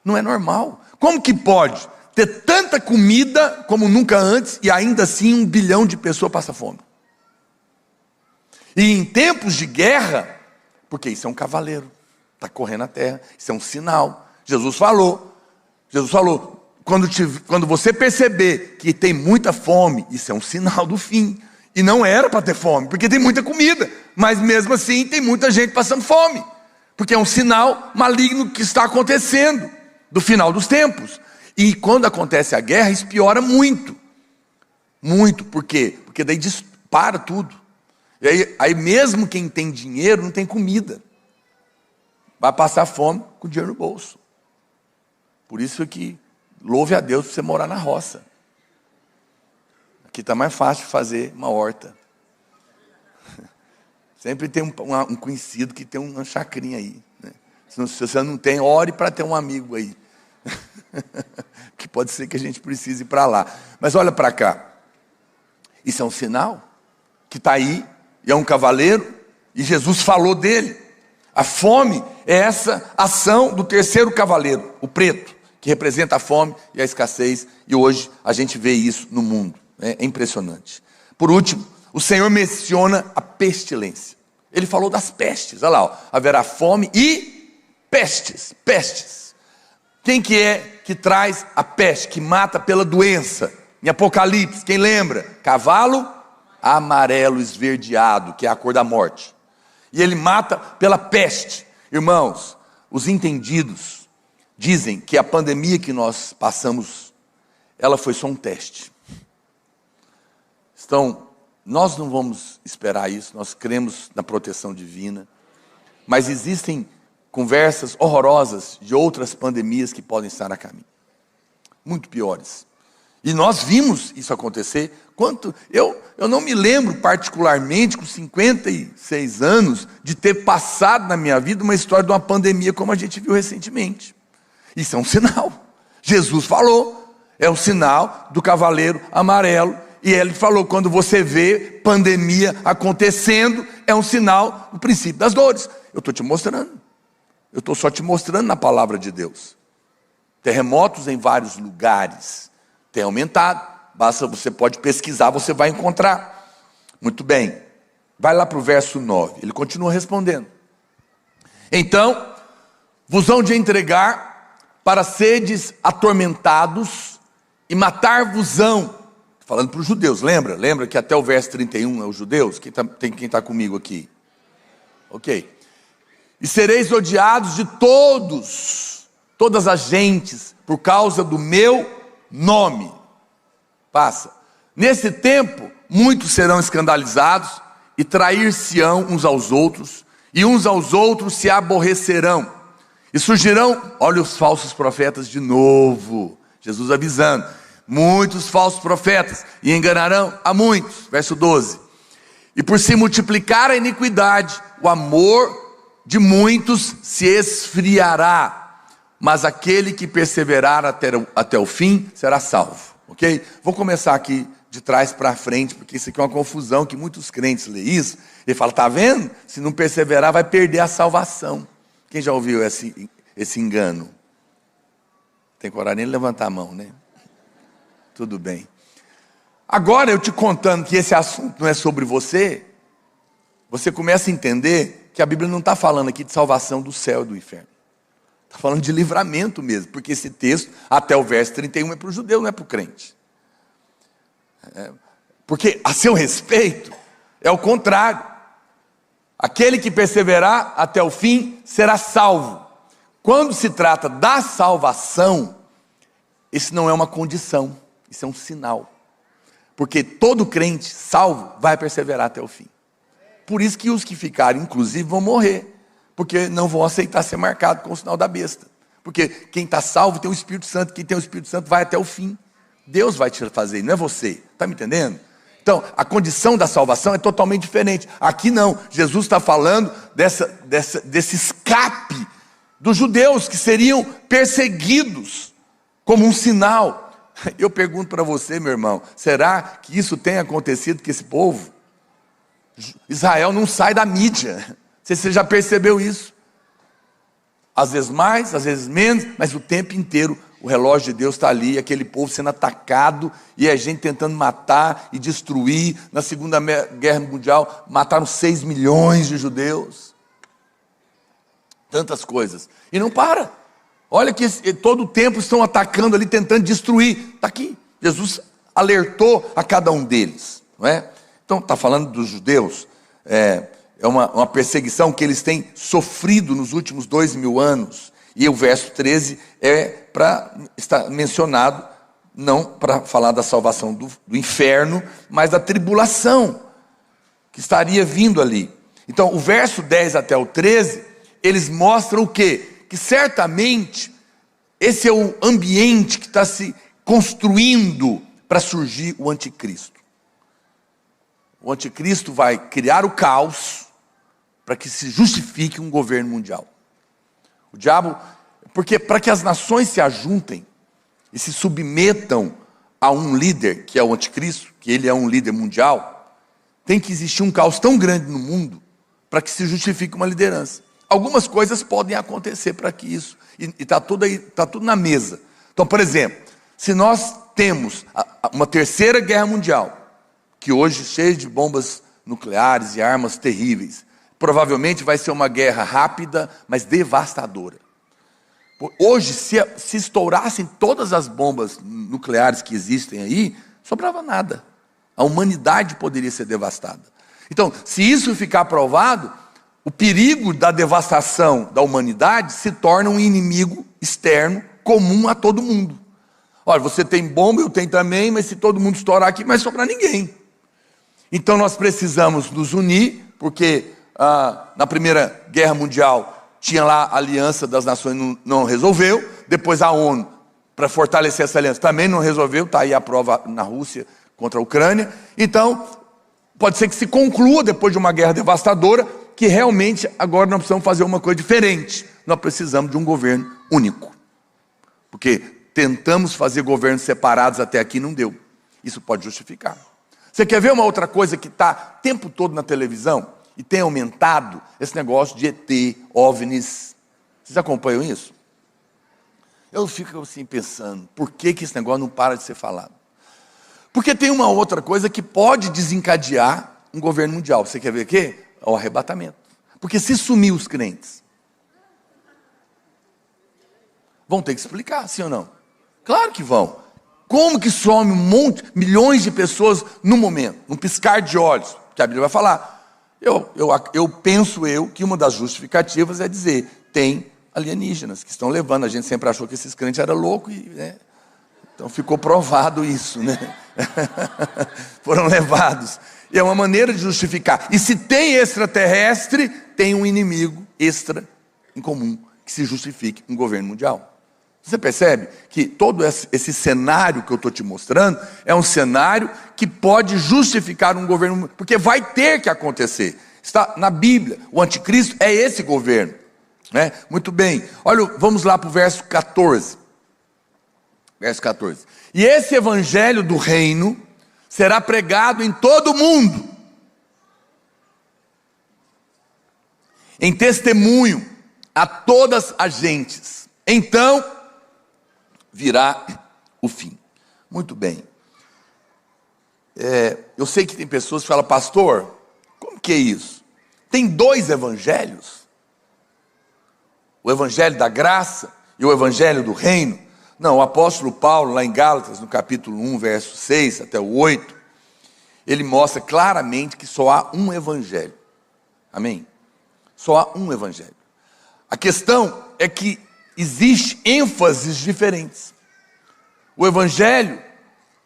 [SPEAKER 1] Não é normal. Como que pode ter tanta comida como nunca antes e ainda assim 1 bilhão de pessoas passa fome? E em tempos de guerra, porque isso é um cavaleiro, está correndo a terra, isso é um sinal. Jesus falou, quando você perceber que tem muita fome, isso é um sinal do fim. E não era para ter fome, porque tem muita comida, mas mesmo assim tem muita gente passando fome, porque é um sinal maligno que está acontecendo, do final dos tempos. E quando acontece a guerra, isso piora muito. Muito, por quê? Porque daí dispara tudo. E aí mesmo quem tem dinheiro não tem comida. Vai passar fome com dinheiro no bolso. Por isso que louve a Deus por você morar na roça. Aqui está mais fácil fazer uma horta. Sempre tem um conhecido que tem uma chacrinha aí, né? Se você não tem, ore para ter um amigo aí. Que pode ser que a gente precise ir para lá. Mas olha para cá. Isso é um sinal que está aí, e é um cavaleiro, e Jesus falou dele. A fome é essa ação do terceiro cavaleiro, o preto, que representa a fome e a escassez, e hoje a gente vê isso no mundo. É impressionante. Por último, o Senhor menciona a pestilência. Ele falou das pestes. Olha lá, ó. Haverá fome e pestes. Quem que é que traz a peste, que mata pela doença? Em Apocalipse, quem lembra? Cavalo amarelo esverdeado, que é a cor da morte. E ele mata pela peste. Irmãos, os entendidos dizem que a pandemia que nós passamos, ela foi só um teste. Então, nós não vamos esperar isso, nós cremos na proteção divina, mas existem conversas horrorosas de outras pandemias que podem estar a caminho, muito piores. E nós vimos isso acontecer. Eu não me lembro particularmente, com 56 anos, de ter passado na minha vida uma história de uma pandemia como a gente viu recentemente. Isso é um sinal. Jesus falou, é um sinal do cavaleiro amarelo. E ele falou, quando você vê pandemia acontecendo, é um sinal do princípio das dores. Eu estou te mostrando. Eu estou só te mostrando na palavra de Deus. Terremotos em vários lugares tem aumentado. Basta, você pode pesquisar, você vai encontrar. Muito bem. Vai lá para o verso 9. Ele continua respondendo. Então, vos hão de entregar para seres atormentados e matar-vos-ão. Falando para os judeus, lembra? Lembra que até o verso 31 é os judeus? Quem está comigo aqui? Ok. E sereis odiados de todas as gentes, por causa do meu nome. Passa. Nesse tempo, muitos serão escandalizados e trair-se-ão uns aos outros, e uns aos outros se aborrecerão. E surgirão, olha os falsos profetas de novo, Jesus avisando, muitos falsos profetas, e enganarão a muitos. Verso 12. E por se multiplicar a iniquidade, o amor de muitos se esfriará, mas aquele que perseverar até o fim será salvo. Ok? Vou começar aqui de trás para frente, porque isso aqui é uma confusão, que muitos crentes lêem isso, e falam, está vendo? Se não perseverar vai perder a salvação. Quem já ouviu esse engano? Tem coragem nem levantar a mão, né? Tudo bem. Agora eu te contando que esse assunto não é sobre você, você começa a entender que a Bíblia não está falando aqui de salvação do céu e do inferno. Está falando de livramento mesmo, porque esse texto, até o verso 31, é para o judeu, não é para o crente. Porque a seu respeito, é o contrário. Aquele que perseverar até o fim será salvo. Quando se trata da salvação, isso não é uma condição, isso é um sinal. Porque todo crente salvo vai perseverar até o fim. Por isso que os que ficarem, inclusive, vão morrer. Porque não vão aceitar ser marcado com o sinal da besta. Porque quem está salvo tem o Espírito Santo. Quem tem o Espírito Santo vai até o fim. Deus vai te fazer, não é você. Está me entendendo? Então, a condição da salvação é totalmente diferente. Aqui não. Jesus está falando desse escape dos judeus que seriam perseguidos como um sinal. Eu pergunto para você, meu irmão, será que isso tem acontecido com esse povo? Israel não sai da mídia. Não sei se você já percebeu isso. Às vezes mais, às vezes menos, mas o tempo inteiro o relógio de Deus está ali, aquele povo sendo atacado, e a gente tentando matar e destruir. Na Segunda Guerra Mundial, mataram 6 milhões de judeus. Tantas coisas. E não para. Olha que todo o tempo estão atacando ali, tentando destruir. Está aqui. Jesus alertou a cada um deles. Não é? Então, está falando dos judeus. É uma perseguição que eles têm sofrido nos últimos 2000 anos. E o verso 13 está mencionado, não para falar da salvação do inferno, mas da tribulação que estaria vindo ali. Então, o verso 10 até o 13, eles mostram o quê? Que certamente esse é o ambiente que está se construindo para surgir o anticristo. O anticristo vai criar o caos para que se justifique um governo mundial. O diabo, porque para que as nações se ajuntem e se submetam a um líder, que é o anticristo, que ele é um líder mundial, tem que existir um caos tão grande no mundo para que se justifique uma liderança. Algumas coisas podem acontecer para que isso, e está tudo aí, está tudo na mesa. Então, por exemplo, se nós temos uma terceira guerra mundial, que hoje cheia de bombas nucleares e armas terríveis, provavelmente vai ser uma guerra rápida, mas devastadora. Hoje, se estourassem todas as bombas nucleares que existem aí, sobrava nada. A humanidade poderia ser devastada. Então, se isso ficar provado, o perigo da devastação da humanidade se torna um inimigo externo comum a todo mundo. Olha, você tem bomba, eu tenho também, mas se todo mundo estourar aqui, não vai sobrar ninguém. Então nós precisamos nos unir, porque na Primeira Guerra Mundial tinha lá a Aliança das Nações, não resolveu. Depois a ONU, para fortalecer essa aliança, também não resolveu. Está aí a prova na Rússia contra a Ucrânia. Então, pode ser que se conclua, depois de uma guerra devastadora, que realmente agora nós precisamos fazer uma coisa diferente. Nós precisamos de um governo único. Porque tentamos fazer governos separados até aqui, não deu. Isso pode justificar. Você quer ver uma outra coisa que está o tempo todo na televisão e tem aumentado? Esse negócio de ET, OVNIs. Vocês acompanham isso? Eu fico assim pensando, por que esse negócio não para de ser falado? Porque tem uma outra coisa que pode desencadear um governo mundial. Você quer ver o quê? O arrebatamento. Porque se sumir os crentes, vão ter que explicar, sim ou não? Claro que vão. Como que some milhões de pessoas no momento, num piscar de olhos? Que a Bíblia vai falar. Eu penso que uma das justificativas é dizer, tem alienígenas que estão levando. A gente sempre achou que esses crentes eram loucos, né? Então ficou provado isso, né? Foram levados. E é uma maneira de justificar. E se tem extraterrestre, tem um inimigo extra em comum que se justifique um governo mundial. Você percebe que todo esse cenário que eu estou te mostrando é um cenário que pode justificar um governo, porque vai ter que acontecer. Está na Bíblia. O anticristo é esse governo, né? Muito bem. Olha, vamos lá para o verso 14. Verso 14. E esse evangelho do reino será pregado em todo o mundo, em testemunho a todas as gentes. Então virá o fim. Muito bem. Eu sei que tem pessoas que falam, pastor, como que é isso? Tem dois evangelhos? O evangelho da graça e o evangelho do reino? Não, o apóstolo Paulo, lá em Gálatas, no capítulo 1, verso 6 até o 8, ele mostra claramente que só há um evangelho. Amém? Só há um evangelho. A questão é que existe ênfases diferentes. O evangelho,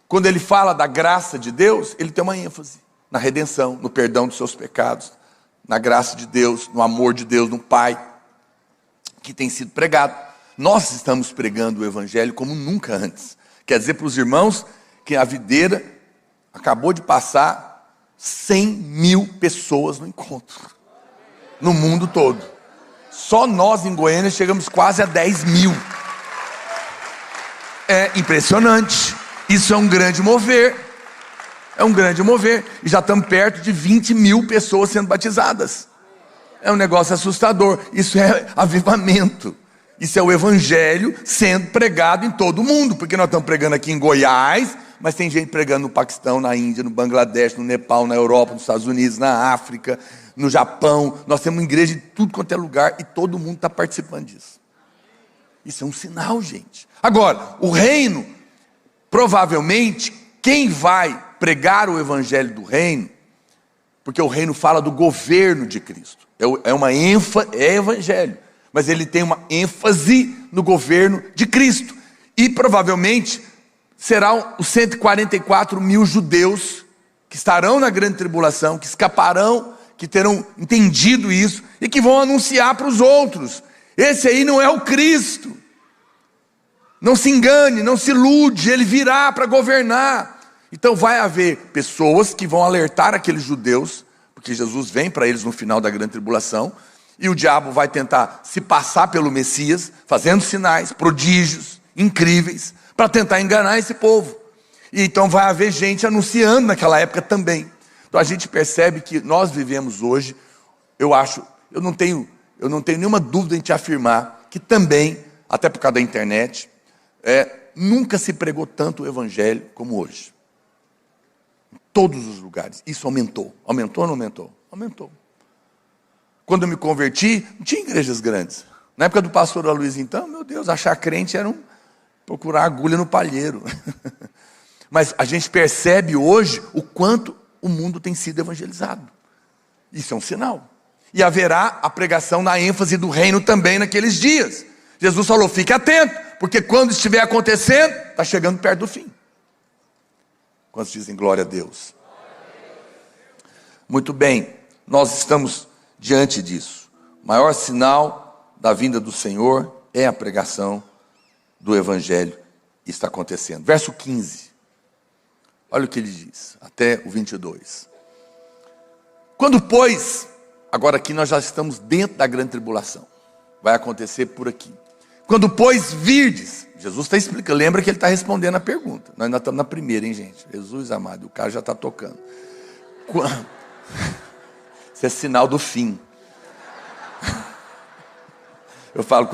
[SPEAKER 1] quando ele fala da graça de Deus, ele tem uma ênfase na redenção, no perdão dos seus pecados, na graça de Deus, no amor de Deus, no Pai, que tem sido pregado. Nós estamos pregando o evangelho como nunca antes. Quer dizer para os irmãos que a videira acabou de passar 100 mil pessoas no encontro, no mundo todo. Só nós em Goiânia chegamos quase a 10 mil. É impressionante. Isso é um grande mover. É um grande mover. E já estamos perto de 20 mil pessoas sendo batizadas. É um negócio assustador. Isso é avivamento. Isso é o evangelho sendo pregado em todo o mundo. Porque nós estamos pregando aqui em Goiás, mas tem gente pregando no Paquistão, na Índia, no Bangladesh, no Nepal, na Europa, nos Estados Unidos, na África, no Japão. Nós temos uma igreja de tudo quanto é lugar e todo mundo está participando disso. Isso é um sinal, gente. Agora, o reino, provavelmente, quem vai pregar o evangelho do reino, porque o reino fala do governo de Cristo. É uma ênfase, é evangelho, mas ele tem uma ênfase no governo de Cristo. E provavelmente serão os 144 mil judeus que estarão na grande tribulação, que escaparão, que terão entendido isso e que vão anunciar para os outros. Esse aí não é o Cristo. Não se engane, não se ilude, ele virá para governar. Então vai haver pessoas que vão alertar aqueles judeus, porque Jesus vem para eles no final da grande tribulação, e o diabo vai tentar se passar pelo Messias, fazendo sinais, prodígios, incríveis, para tentar enganar esse povo. E então vai haver gente anunciando naquela época também. Então a gente percebe que nós vivemos hoje, eu não tenho nenhuma dúvida em te afirmar, que também, até por causa da internet, nunca se pregou tanto o evangelho como hoje. Em todos os lugares. Isso aumentou. Aumentou ou não aumentou? Aumentou. Quando eu me converti, não tinha igrejas grandes. Na época do pastor Aloysio, então, meu Deus, achar crente era procurar agulha no palheiro. Mas a gente percebe hoje o quanto o mundo tem sido evangelizado. Isso é um sinal. E haverá a pregação na ênfase do reino também naqueles dias. Jesus falou, fique atento, porque quando estiver acontecendo, está chegando perto do fim. Quantos dizem glória a Deus? Muito bem, nós estamos diante disso. O maior sinal da vinda do Senhor é a pregação do evangelho. Isso está acontecendo. Verso 15. Olha o que ele diz, até o 22. Quando, pois, agora aqui nós já estamos dentro da grande tribulação. Vai acontecer por aqui. Quando, pois, virdes, Jesus está explicando, lembra que ele está respondendo a pergunta. Nós ainda estamos na primeira, hein, gente? Jesus amado, o cara já está tocando. Isso é sinal do fim. Eu falo,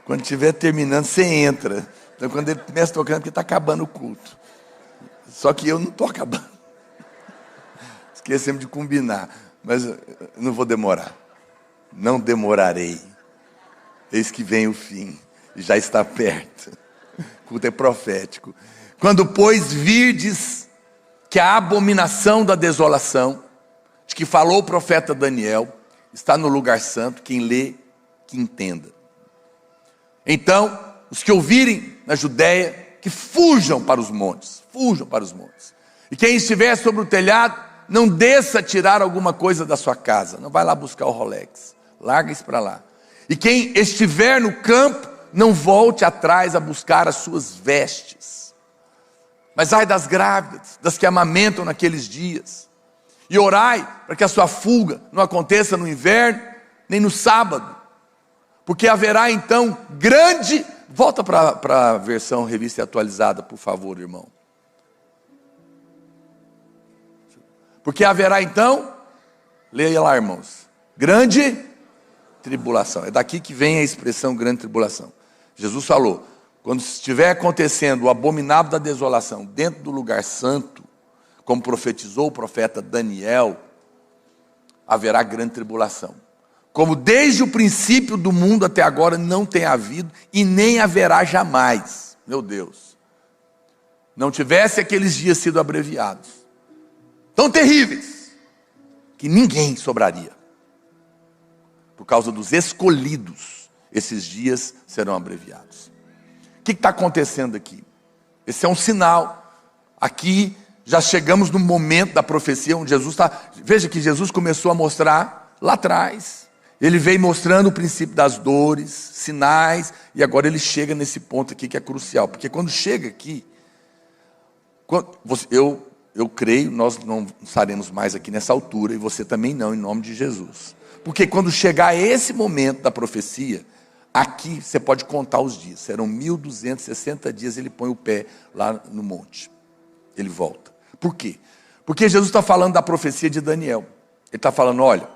[SPEAKER 1] quando estiver terminando, você entra. Então quando ele começa tocando, porque está acabando o culto. Só que eu não estou acabando. Esquecemos de combinar. Mas eu não vou demorar. Não demorarei. Eis que vem o fim. E já está perto. O culto é profético. Quando, pois, virdes que a abominação da desolação, de que falou o profeta Daniel, está no lugar santo, quem lê, que entenda. Então, os que ouvirem na Judéia, que fujam para os montes. Fujam para os montes. E quem estiver sobre o telhado, não desça a tirar alguma coisa da sua casa. Não vai lá buscar o Rolex. Larga isso para lá. E quem estiver no campo, não volte atrás a buscar as suas vestes. Mas ai das grávidas, das que amamentam naqueles dias. E orai para que a sua fuga não aconteça no inverno, nem no sábado. Porque haverá então grande... Volta para a versão revista e atualizada, por favor, irmão. Porque haverá então, leia lá, irmãos, grande tribulação. É daqui que vem a expressão grande tribulação. Jesus falou, quando estiver acontecendo o abominável da desolação dentro do lugar santo, como profetizou o profeta Daniel, haverá grande tribulação. Como desde o princípio do mundo até agora não tem havido e nem haverá jamais. Meu Deus. Não tivesse aqueles dias sido abreviados. Tão terríveis, que ninguém sobraria. Por causa dos escolhidos, esses dias serão abreviados. O que está acontecendo aqui? Esse é um sinal. Aqui já chegamos no momento da profecia onde Jesus está... Veja que Jesus começou a mostrar lá atrás. Ele veio mostrando o princípio das dores, sinais, e agora ele chega nesse ponto aqui que é crucial. Porque quando chega aqui, eu creio, nós não estaremos mais aqui nessa altura, e você também não, em nome de Jesus. Porque quando chegar esse momento da profecia, aqui você pode contar os dias. Serão 1260 dias, ele põe o pé lá no monte. Ele volta. Por quê? Porque Jesus está falando da profecia de Daniel. Ele está falando, olha,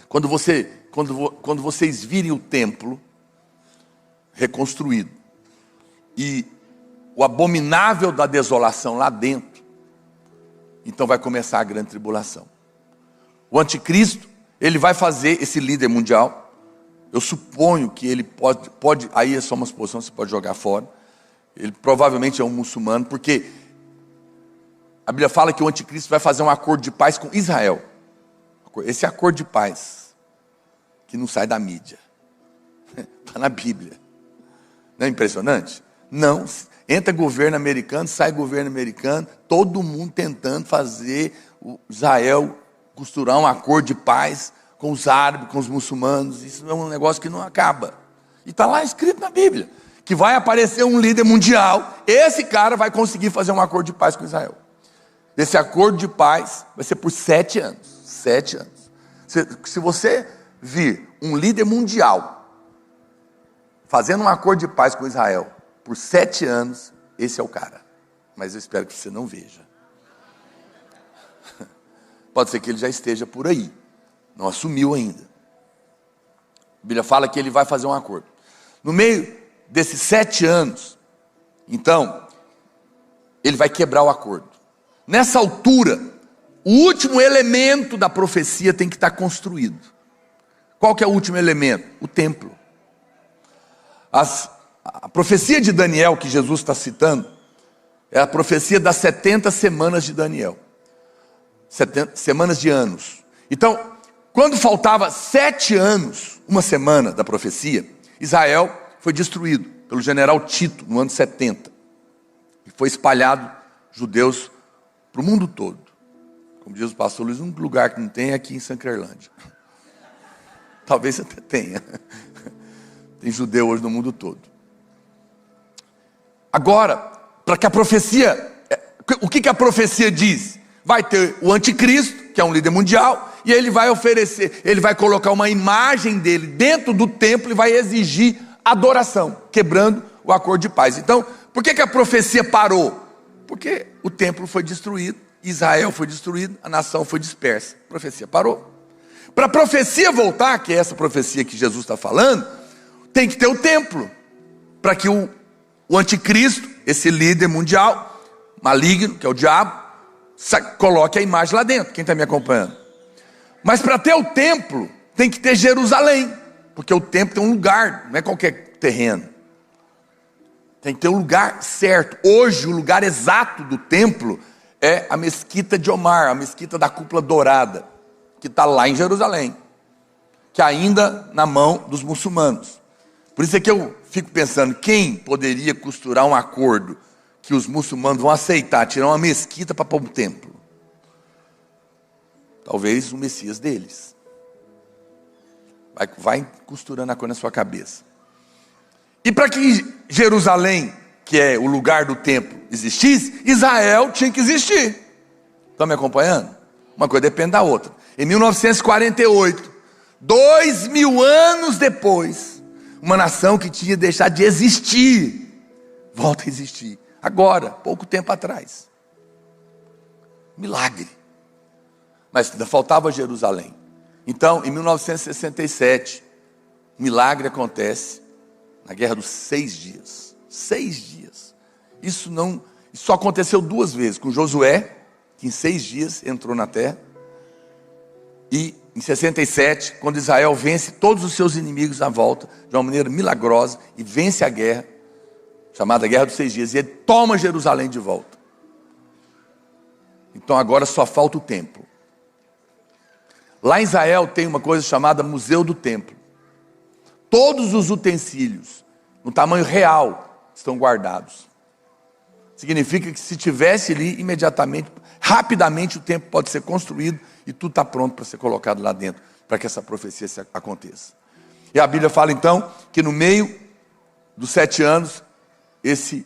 [SPEAKER 1] quando vocês virem o templo reconstruído, e o abominável da desolação lá dentro, então vai começar a grande tribulação. O anticristo, ele vai fazer esse líder mundial. Eu suponho que ele pode, aí é só uma suposição, você pode jogar fora. Ele provavelmente é um muçulmano, porque a Bíblia fala que o anticristo vai fazer um acordo de paz com Israel. Esse acordo de paz, que não sai da mídia, está na Bíblia. Não é impressionante? Não, entra governo americano, sai governo americano, todo mundo tentando fazer o Israel costurar um acordo de paz com os árabes, com os muçulmanos. Isso é um negócio que não acaba. E está lá escrito na Bíblia, que vai aparecer um líder mundial, esse cara vai conseguir fazer um acordo de paz com Israel. Esse acordo de paz vai ser por 7 anos. 7 anos. Se você vir um líder mundial fazendo um acordo de paz com Israel por 7 anos, esse é o cara. Mas eu espero que você não veja. Pode ser que ele já esteja por aí. Não assumiu ainda. A Bíblia fala que ele vai fazer um acordo. No meio desses 7 anos, então, ele vai quebrar o acordo. Nessa altura, o último elemento da profecia tem que estar construído. Qual que é o último elemento? O templo. A profecia de Daniel, que Jesus está citando, é a profecia das 70 semanas de Daniel. 70 semanas de anos. Então, quando faltava 7 anos, uma semana da profecia, Israel foi destruído pelo general Tito, no ano 70. E foi espalhado judeus para o mundo todo. Como diz o pastor Luiz, um lugar que não tem é aqui em Sancrelândia. Talvez até tenha. Tem judeu hoje no mundo todo. Agora, para que a profecia... O que a profecia diz? Vai ter o anticristo, que é um líder mundial, e ele vai oferecer, ele vai colocar uma imagem dele dentro do templo e vai exigir adoração, quebrando o acordo de paz. Então, por que a profecia parou? Porque o templo foi destruído, Israel foi destruído, a nação foi dispersa. A profecia parou. Para a profecia voltar, que é essa profecia que Jesus está falando, tem que ter o templo, para que o anticristo, esse líder mundial, maligno, que é o diabo, coloque a imagem lá dentro. Quem está me acompanhando? Mas para ter o templo, tem que ter Jerusalém, porque o templo tem um lugar, não é qualquer terreno. Tem que ter um lugar certo. Hoje, o lugar exato do templo é a mesquita de Omar, a mesquita da cúpula dourada, que está lá em Jerusalém, que ainda na mão dos muçulmanos. Por isso é que eu fico pensando, quem poderia costurar um acordo que os muçulmanos vão aceitar, tirar uma mesquita para pôr um templo? Talvez o Messias deles. Vai costurando a coisa na sua cabeça. E para que Jerusalém, que é o lugar do templo, existisse, Israel tinha que existir. Estão me acompanhando? Uma coisa depende da outra. Em 1948, 2000 anos depois, uma nação que tinha deixado de existir, volta a existir. Agora, pouco tempo atrás. Milagre. Mas ainda faltava Jerusalém. Então, em 1967, milagre acontece na Guerra dos 6 Dias. 6 dias. Isso só aconteceu 2 vezes, com Josué, que em 6 dias entrou na terra, e em 67, quando Israel vence todos os seus inimigos à volta, de uma maneira milagrosa, e vence a guerra, chamada Guerra dos 6 Dias, e ele toma Jerusalém de volta. Então agora só falta o templo. Lá em Israel tem uma coisa chamada Museu do Templo. Todos os utensílios, no tamanho real, estão guardados. Significa que se tivesse ali, imediatamente, rapidamente o templo pode ser construído e tudo está pronto para ser colocado lá dentro, para que essa profecia aconteça. E a Bíblia fala então, que no meio dos 7 anos, esse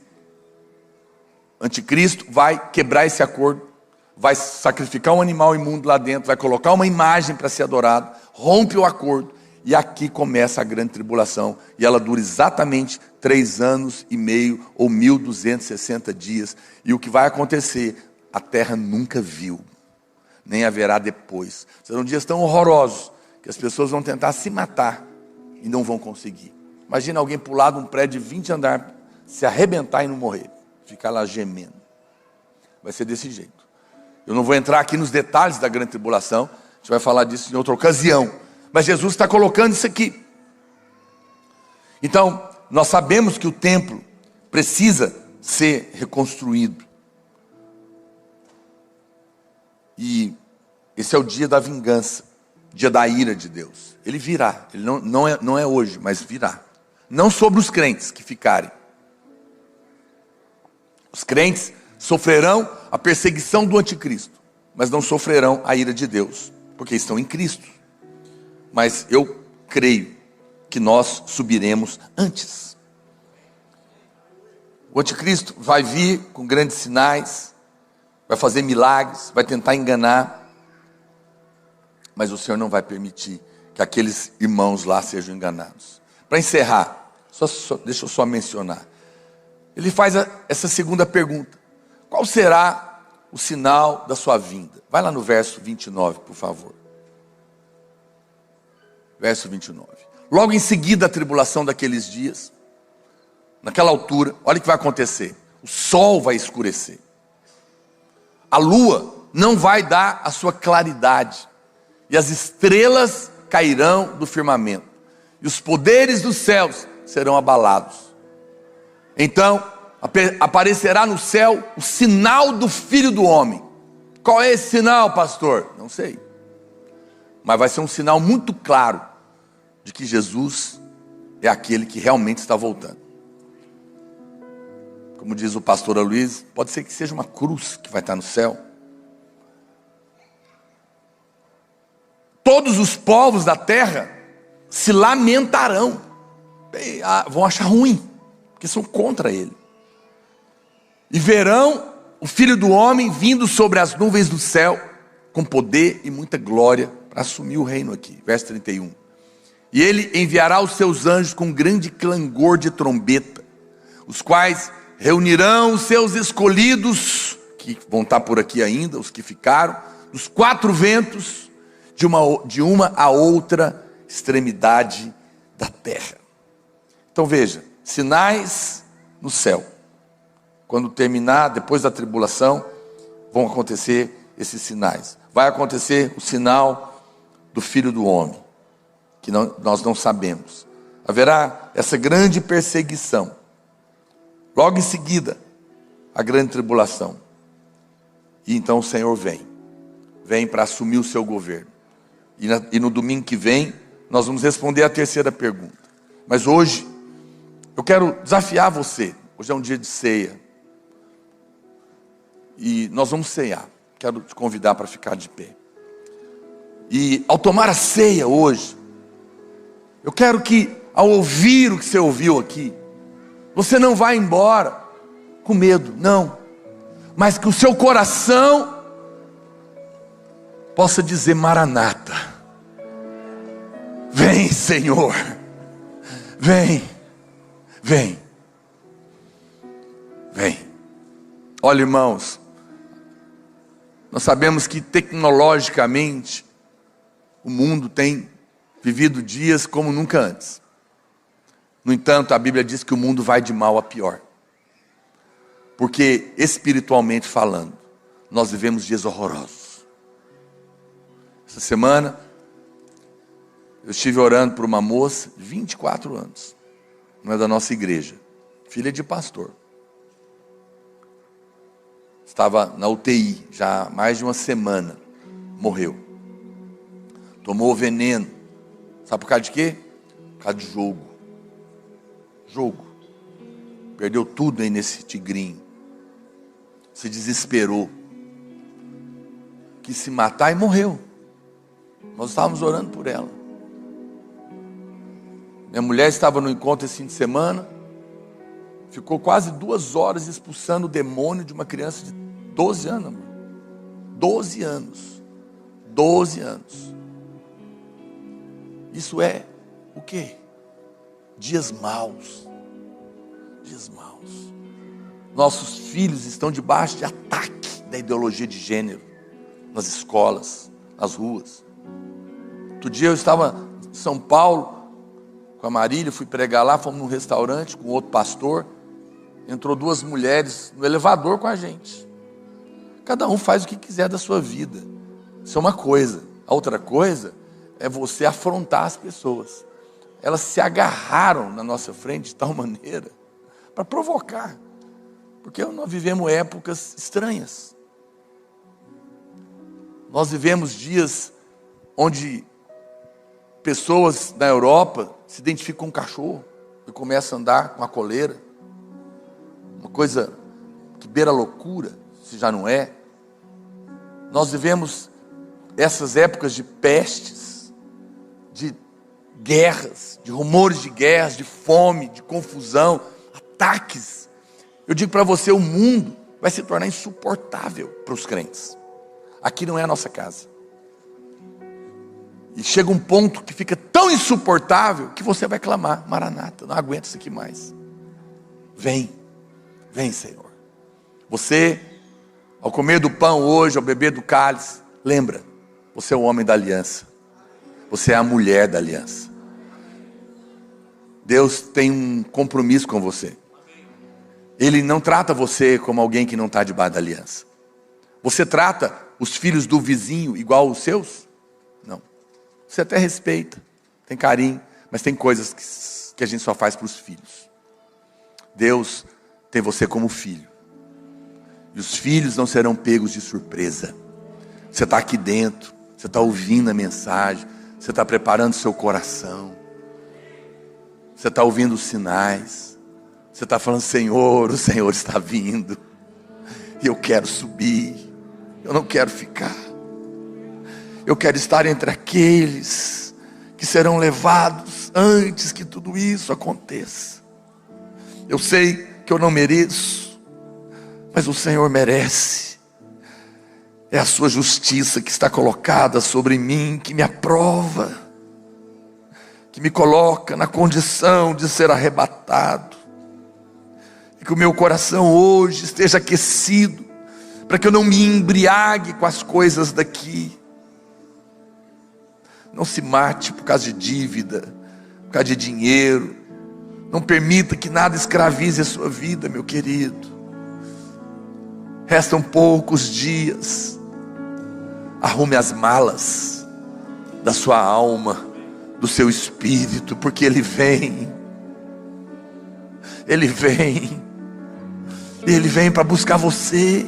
[SPEAKER 1] anticristo vai quebrar esse acordo, vai sacrificar um animal imundo lá dentro, vai colocar uma imagem para ser adorado, rompe o acordo, e aqui começa a grande tribulação, e ela dura exatamente 3 anos e meio, ou 1260 dias, e o que vai acontecer, a terra nunca viu, nem haverá depois. Serão dias tão horrorosos, que as pessoas vão tentar se matar, e não vão conseguir. Imagina alguém pular de um prédio de 20 andares, se arrebentar e não morrer, ficar lá gemendo. Vai ser desse jeito. Eu não vou entrar aqui nos detalhes da grande tribulação, a gente vai falar disso em outra ocasião, mas Jesus está colocando isso aqui. Então, nós sabemos que o templo precisa ser reconstruído. E esse é o dia da vingança, dia da ira de Deus. Ele virá, ele não é hoje, mas virá. Não sobre os crentes que ficarem. Os crentes sofrerão a perseguição do anticristo, mas não sofrerão a ira de Deus, porque estão em Cristo. Mas eu creio que nós subiremos antes. O anticristo vai vir com grandes sinais, vai fazer milagres, vai tentar enganar, mas o Senhor não vai permitir que aqueles irmãos lá sejam enganados. Para encerrar, deixa eu só mencionar. Ele faz essa segunda pergunta: qual será o sinal da sua vinda? Vai lá no verso 29, por favor. Verso 29. Logo em seguida a tribulação daqueles dias, naquela altura, olha o que vai acontecer. O sol vai escurecer. A lua não vai dar a sua claridade. E as estrelas cairão do firmamento. E os poderes dos céus serão abalados. Então, aparecerá no céu o sinal do Filho do Homem. Qual é esse sinal, pastor? Não sei. Mas vai ser um sinal muito claro de que Jesus é aquele que realmente está voltando. Como diz o pastor Luiz, pode ser que seja uma cruz que vai estar no céu. Todos os povos da terra se lamentarão. Vão achar ruim, porque são contra ele. E verão o Filho do Homem vindo sobre as nuvens do céu, com poder e muita glória, para assumir o reino aqui. Verso 31. E ele enviará os seus anjos com grande clangor de trombeta. os quais reunirão os seus escolhidos, que vão estar por aqui ainda, os que ficaram, dos quatro ventos, de uma a outra extremidade da terra. Então veja, sinais no céu. Quando terminar, depois da tribulação, vão acontecer esses sinais. Vai acontecer o sinal do Filho do Homem, que nós não sabemos. Haverá essa grande perseguição. Logo em seguida, a grande tribulação. E então o Senhor vem para assumir o seu governo. E no domingo que vem, nós vamos responder a terceira pergunta. Mas hoje, eu quero desafiar você. Hoje é um dia de ceia. E nós vamos ceiar. Quero te convidar para ficar de pé. E ao tomar a ceia hoje, eu quero que, ao ouvir o que você ouviu aqui, você não vá embora com medo, não. Mas que o seu coração possa dizer: Maranata, vem, Senhor, vem, vem, vem. Olha, irmãos, nós sabemos que tecnologicamente o mundo tem vivido dias como nunca antes. No entanto, a Bíblia diz que o mundo vai de mal a pior. Porque, espiritualmente falando, nós vivemos dias horrorosos. Essa semana, eu estive orando por uma moça de 24 anos. Não é da nossa igreja. Filha de pastor. Estava na UTI já há mais de uma semana. Morreu. Tomou veneno. Sabe por causa de quê? Por causa de jogo. Jogo. Perdeu tudo aí nesse tigrinho. Se desesperou. Quis se matar e morreu. Nós estávamos orando por ela. Minha mulher estava no encontro esse fim de semana. Ficou quase 2 horas expulsando o demônio de uma criança de 12 anos. Amor. 12 anos. 12 anos. Isso é o quê? Dias maus. Dias maus. Nossos filhos estão debaixo de ataque da ideologia de gênero. Nas escolas, nas ruas. Outro dia eu estava em São Paulo com a Marília, fui pregar lá, fomos num restaurante com outro pastor. Entrou 2 mulheres no elevador com a gente. Cada um faz o que quiser da sua vida. Isso é uma coisa. A outra coisa é você afrontar as pessoas. Elas se agarraram na nossa frente de tal maneira para provocar. Porque nós vivemos épocas estranhas. Nós vivemos dias onde pessoas na Europa se identificam com um cachorro e começam a andar com a coleira. Uma coisa que beira a loucura, se já não é. Nós vivemos essas épocas de pestes, de guerras, de rumores de guerras, de fome, de confusão, ataques. Eu digo para você, o mundo vai se tornar insuportável para os crentes. Aqui não é a nossa casa. E chega um ponto que fica tão insuportável que você vai clamar: Maranata, não aguento isso aqui mais. Vem, vem, Senhor. Você, ao comer do pão hoje, ao beber do cálice, lembra, você é o homem da aliança. Você é a mulher da aliança. Deus tem um compromisso com você. Ele não trata você como alguém que não está debaixo da aliança. Você trata os filhos do vizinho igual aos seus? Não. Você até respeita, tem carinho, mas tem coisas que a gente só faz para os filhos. Deus tem você como filho. E os filhos não serão pegos de surpresa. Você está aqui dentro, você está ouvindo a mensagem, você está preparando seu coração, você está ouvindo os sinais, você está falando: Senhor, o Senhor está vindo, e eu quero subir, eu não quero ficar, eu quero estar entre aqueles que serão levados antes que tudo isso aconteça. Eu sei que eu não mereço, mas o Senhor merece. É a sua justiça que está colocada sobre mim, que me aprova, que me coloca na condição de ser arrebatado. e que o meu coração hoje esteja aquecido, para que eu não me embriague com as coisas daqui. Não se mate por causa de dívida, por causa de dinheiro. Não permita que nada escravize a sua vida, meu querido. Restam poucos dias. Arrume as malas da sua alma, do seu espírito, porque Ele vem. Ele vem. Ele vem para buscar você.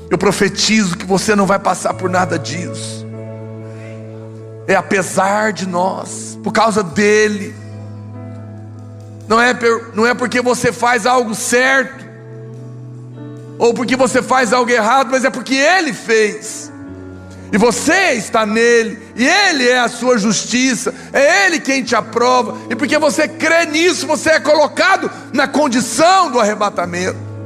[SPEAKER 1] Eu profetizo que você não vai passar por nada disso. É apesar de nós, por causa dEle. Não é porque você faz algo certo, ou porque você faz algo errado, mas é porque Ele fez. E você está nele, e Ele é a sua justiça, é Ele quem te aprova, e porque você crê nisso, você é colocado na condição do arrebatamento.